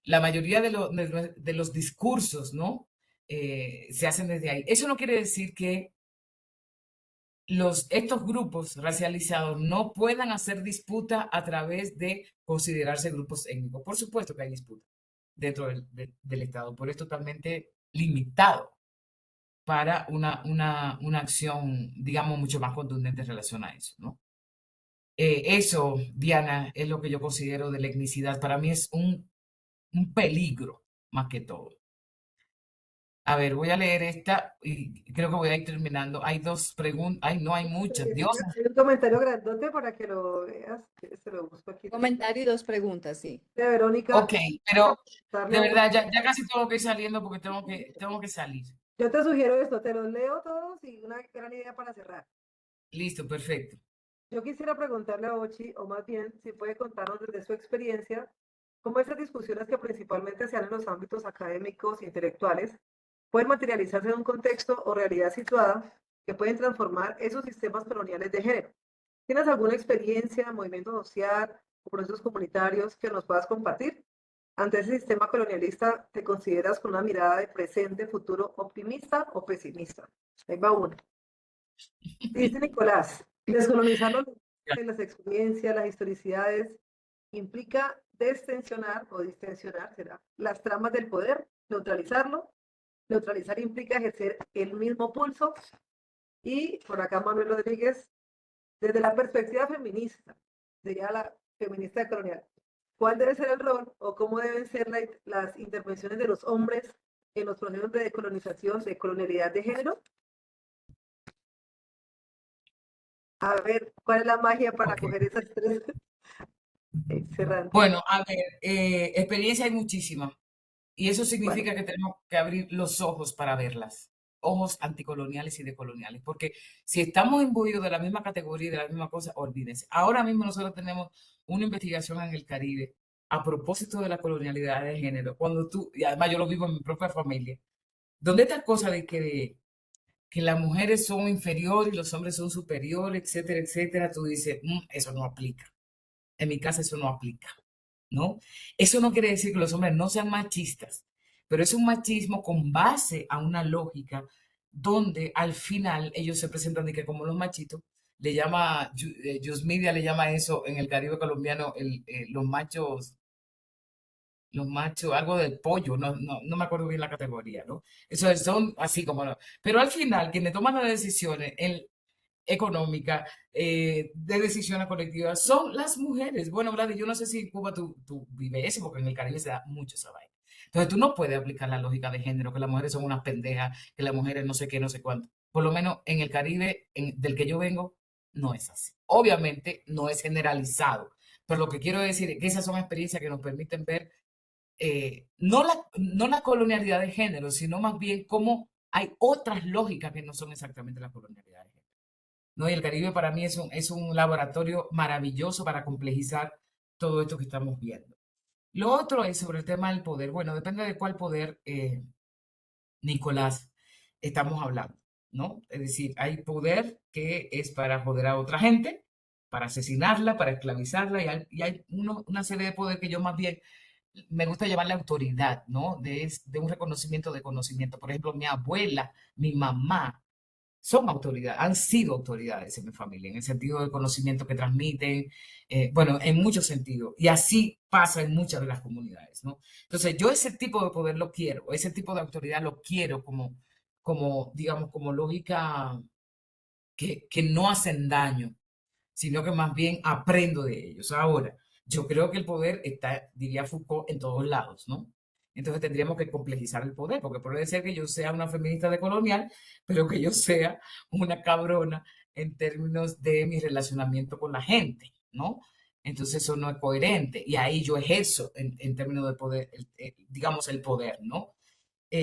la mayoría de los discursos, ¿no? Se hacen desde ahí. Eso no quiere decir que estos grupos racializados no puedan hacer disputa a través de considerarse grupos étnicos. Por supuesto que hay disputa dentro del Estado, pero es totalmente limitado para una acción, digamos, mucho más contundente en relación a eso, ¿no? Eso, Diana, es lo que yo considero de la etnicidad. Para mí es un peligro más que todo. A ver, voy a leer esta y creo que voy a ir terminando. Hay dos preguntas. Ay, no hay muchas. Dios. Hay un comentario grandote para que lo veas. Se lo busco aquí. Comentario y dos preguntas, sí. De Verónica. Ok, pero Darle de verdad, ya casi tengo que ir saliendo porque tengo que salir. Yo te sugiero esto, te los leo todos y una gran idea para cerrar. Listo, perfecto. Yo quisiera preguntarle a Ochi, o más bien, si puede contarnos desde su experiencia, cómo esas discusiones que principalmente se dan en los ámbitos académicos e intelectuales pueden materializarse en un contexto o realidad situada que pueden transformar esos sistemas coloniales de género. ¿Tienes alguna experiencia, movimiento social o procesos comunitarios que nos puedas compartir? Ante ese sistema colonialista, ¿te consideras con una mirada de presente, futuro optimista o pesimista? Ahí va uno. Dice Nicolás, descolonizar los lenguajes, las experiencias, las historicidades, implica destensionar o distensionar, será, las tramas del poder, neutralizarlo. Neutralizar implica ejercer el mismo pulso. Y por acá Manuel Rodríguez, desde la perspectiva feminista, diría la feminista colonial, ¿cuál debe ser el rol o cómo deben ser las intervenciones de los hombres en los procesos de decolonización, de colonialidad de género? A ver, ¿cuál es la magia para Ok. coger esas tres? Cerrando. Bueno, a ver, experiencia hay muchísima. Y eso Bueno, significa que tenemos que abrir los ojos para verlas, ojos anticoloniales y decoloniales, porque si estamos imbuidos de la misma categoría y de la misma cosa, olvídense. Ahora mismo nosotros tenemos una investigación en el Caribe a propósito de la colonialidad de género, cuando tú, y además yo lo vivo en mi propia familia, donde esta cosa de que las mujeres son inferiores y los hombres son superiores, etcétera, etcétera, tú dices, eso no aplica. En mi casa eso no aplica, ¿no? Eso no quiere decir que los hombres no sean machistas, pero es un machismo con base a una lógica donde al final ellos se presentan de que como los machitos, le llama, Media le llama eso en el Caribe colombiano los machos, algo del pollo, no me acuerdo bien la categoría, ¿no? Eso son así como, pero al final quienes toman las decisiones económica, de decisiones colectivas, son las mujeres. Bueno, Vlad, yo no sé si en Cuba tú vives eso, porque en el Caribe se da mucho esa vaina. Entonces tú no puedes aplicar la lógica de género, que las mujeres son unas pendejas, que las mujeres no sé qué, no sé cuánto. Por lo menos en el Caribe del que yo vengo, no es así. Obviamente no es generalizado, pero lo que quiero decir es que esas son experiencias que nos permiten ver no la colonialidad de género, sino más bien cómo hay otras lógicas que no son exactamente la colonialidad de género. ¿No? Y el Caribe para mí es un laboratorio maravilloso para complejizar todo esto que estamos viendo. Lo otro es sobre el tema del poder. Bueno, depende de cuál poder, Nicolás, estamos hablando, ¿no? Es decir, hay poder que es para joder a otra gente, para asesinarla, para esclavizarla, y hay una serie de poder que yo más bien me gusta llamarle autoridad, ¿no? De un reconocimiento de conocimiento. Por ejemplo, mi abuela, mi mamá, son autoridades, han sido autoridades en mi familia, en el sentido del conocimiento que transmiten, bueno, en muchos sentidos. Y así pasa en muchas de las comunidades, ¿no? Entonces, yo ese tipo de poder lo quiero, ese tipo de autoridad lo quiero digamos, como lógica que no hacen daño, sino que más bien aprendo de ellos. Ahora, yo creo que el poder está, diría Foucault, en todos lados, ¿no? Entonces tendríamos que complejizar el poder, porque puede ser que yo sea una feminista decolonial, pero que yo sea una cabrona en términos de mi relacionamiento con la gente, ¿no? Entonces eso no es coherente. Y ahí yo ejerzo en términos de poder, digamos, el poder, ¿no?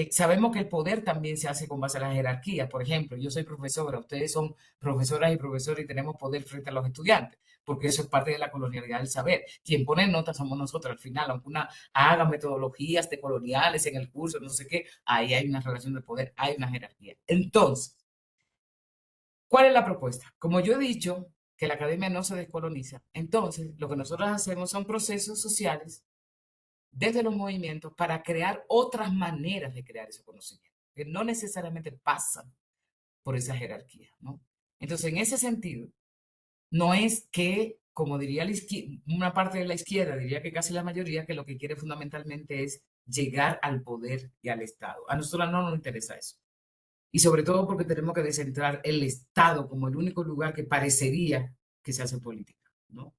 Sabemos que el poder también se hace con base a la jerarquía. Por ejemplo, yo soy profesora, ustedes son profesoras y profesores y tenemos poder frente a los estudiantes, porque eso es parte de la colonialidad del saber. Quien pone notas somos nosotros al final, aunque una haga metodologías decoloniales en el curso, no sé qué, ahí hay una relación de poder, hay una jerarquía. Entonces, ¿cuál es la propuesta? Como yo he dicho que la academia no se descoloniza, entonces lo que nosotros hacemos son procesos sociales desde los movimientos para crear otras maneras de crear ese conocimiento, que no necesariamente pasan por esa jerarquía, ¿no? Entonces, en ese sentido, no es que, como diría una parte de la izquierda, diría que casi la mayoría, que lo que quiere fundamentalmente es llegar al poder y al Estado. A nosotros no nos interesa eso. Y sobre todo porque tenemos que descentrar el Estado como el único lugar que parecería que se hace política, ¿no?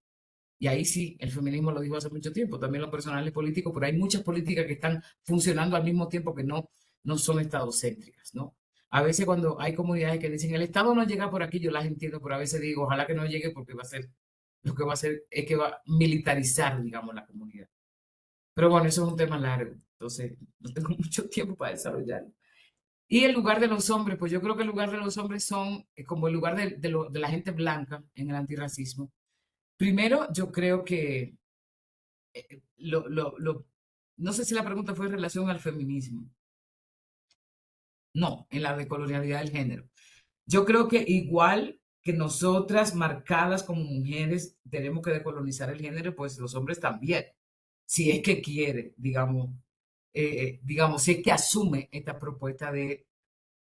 Y ahí sí, el feminismo lo dijo hace mucho tiempo, también lo personal y político, pero hay muchas políticas que están funcionando al mismo tiempo que no son estadocéntricas, ¿no? A veces cuando hay comunidades que dicen el Estado no llega por aquí, yo las entiendo, pero a veces digo, ojalá que no llegue porque lo que va a hacer es que va a militarizar, digamos, la comunidad. Pero bueno, eso es un tema largo, entonces no tengo mucho tiempo para desarrollarlo. Y el lugar de los hombres, pues yo creo que el lugar de los hombres son como el lugar de la gente blanca en el antirracismo. Primero, yo creo que lo, lo- lo- no sé si la pregunta fue en relación al feminismo. No, en la decolonialidad del género. Yo creo que igual que nosotras, marcadas como mujeres, tenemos que decolonizar el género, pues los hombres también. Si es que quiere, digamos, si es que asume esta propuesta de,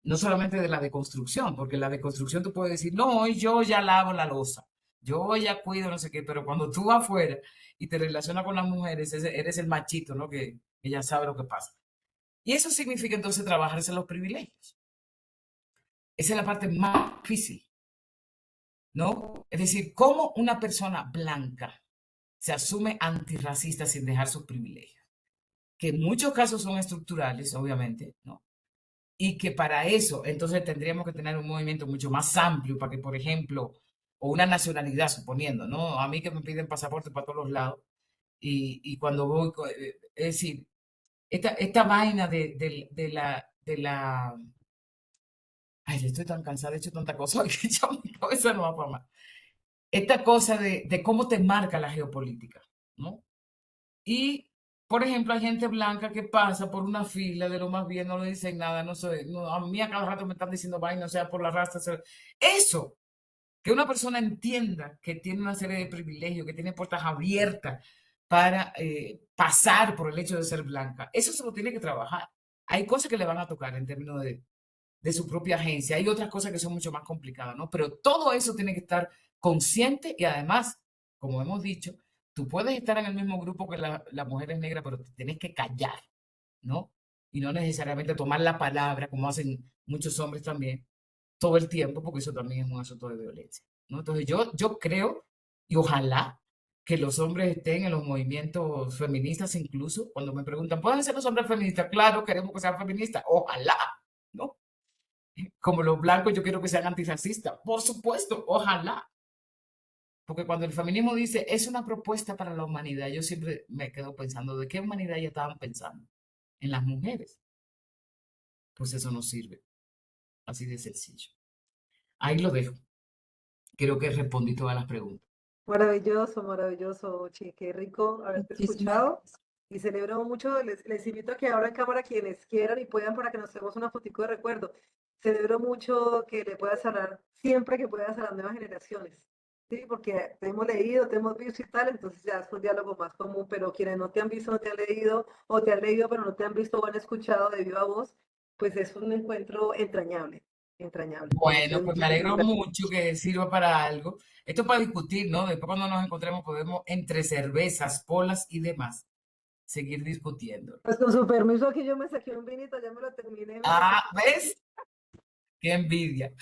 no solamente de la deconstrucción, porque la deconstrucción tú puedes decir, no, hoy yo ya lavo la loza, yo ya cuido no sé qué, pero cuando tú vas afuera y te relacionas con las mujeres, eres el machito, ¿no? Que ya sabe lo que pasa. Y eso significa entonces trabajarse los privilegios. Esa es la parte más difícil, ¿no? Es decir, cómo una persona blanca se asume antirracista sin dejar sus privilegios, que en muchos casos son estructurales, obviamente, ¿no? Y que para eso entonces tendríamos que tener un movimiento mucho más amplio para que, por ejemplo, o una nacionalidad, suponiendo, ¿no? A mí que me piden pasaporte para todos los lados y cuando voy, es decir, esta vaina de la. Ay, estoy tan cansada, he hecho tanta cosa hoy que ya mi cabeza no va para más. Esta cosa de cómo te marca la geopolítica, ¿no? Y, por ejemplo, hay gente blanca que pasa por una fila de lo más bien, no le dicen nada, no sé, no, a mí a cada rato me están diciendo vaina, o sea, por la raza. Eso, que una persona entienda que tiene una serie de privilegios, que tiene puertas abiertas para pasar por el hecho de ser blanca, eso se lo tiene que trabajar. Hay cosas que le van a tocar en términos de su propia agencia. Hay otras cosas que son mucho más complicadas, ¿no? Pero todo eso tiene que estar consciente y además, como hemos dicho, tú puedes estar en el mismo grupo que la mujer es negra, pero te tienes que callar, ¿no? Y no necesariamente tomar la palabra, como hacen muchos hombres también, todo el tiempo, porque eso también es un asunto de violencia, ¿no? Entonces yo creo, y ojalá, que los hombres estén en los movimientos feministas incluso, cuando me preguntan, ¿pueden ser los hombres feministas? Claro, queremos que sean feministas, ojalá, ¿no? Como los blancos, yo quiero que sean antirracistas. Por supuesto, ojalá. Porque cuando el feminismo dice es una propuesta para la humanidad, yo siempre me quedo pensando, ¿de qué humanidad ya estaban pensando? En las mujeres. Pues eso no sirve. Así de sencillo. Ahí lo dejo. Creo que respondí todas las preguntas. Maravilloso, maravilloso, Chi, qué rico haberte Muchísimas escuchado gracias. y celebro mucho, les invito a que abran cámara quienes quieran y puedan para que nos hagamos una fotico de recuerdo. Celebro mucho que le puedas hablar siempre que puedas a las nuevas generaciones, ¿sí? Porque te hemos leído, te hemos visto y tal, entonces ya es un diálogo más común, pero quienes no te han visto, no te han leído, o te han leído pero no te han visto o han escuchado de viva voz, pues es un encuentro entrañable, entrañable. Bueno, Entonces, pues me muchísimas alegro gracias. mucho que sirva para algo. Esto es para discutir, ¿no? Después cuando nos encontremos podemos, entre cervezas, polas y demás, seguir discutiendo. Pues con su permiso aquí yo me saqué un vinito, ya me lo terminé, me lo Ah, tomé. ¿ves? Qué envidia.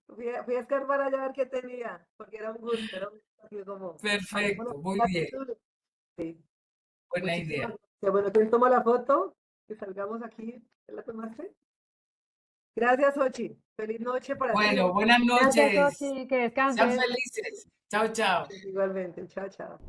Fui a escarbar allá a ver qué tenía, porque era un gusto, así como, bueno, Perfecto, muy bien. gratitud. Sí, Buena muchísimas idea. gracias. Bueno, ¿quién toma la foto? Que salgamos aquí. ¿Ya la tomaste? Gracias, Ochi. Feliz noche para ti. Bueno, buenas Gracias, noches. Sochi, que Sean descanses. felices. Chao, chao. Igualmente. Chao, chao.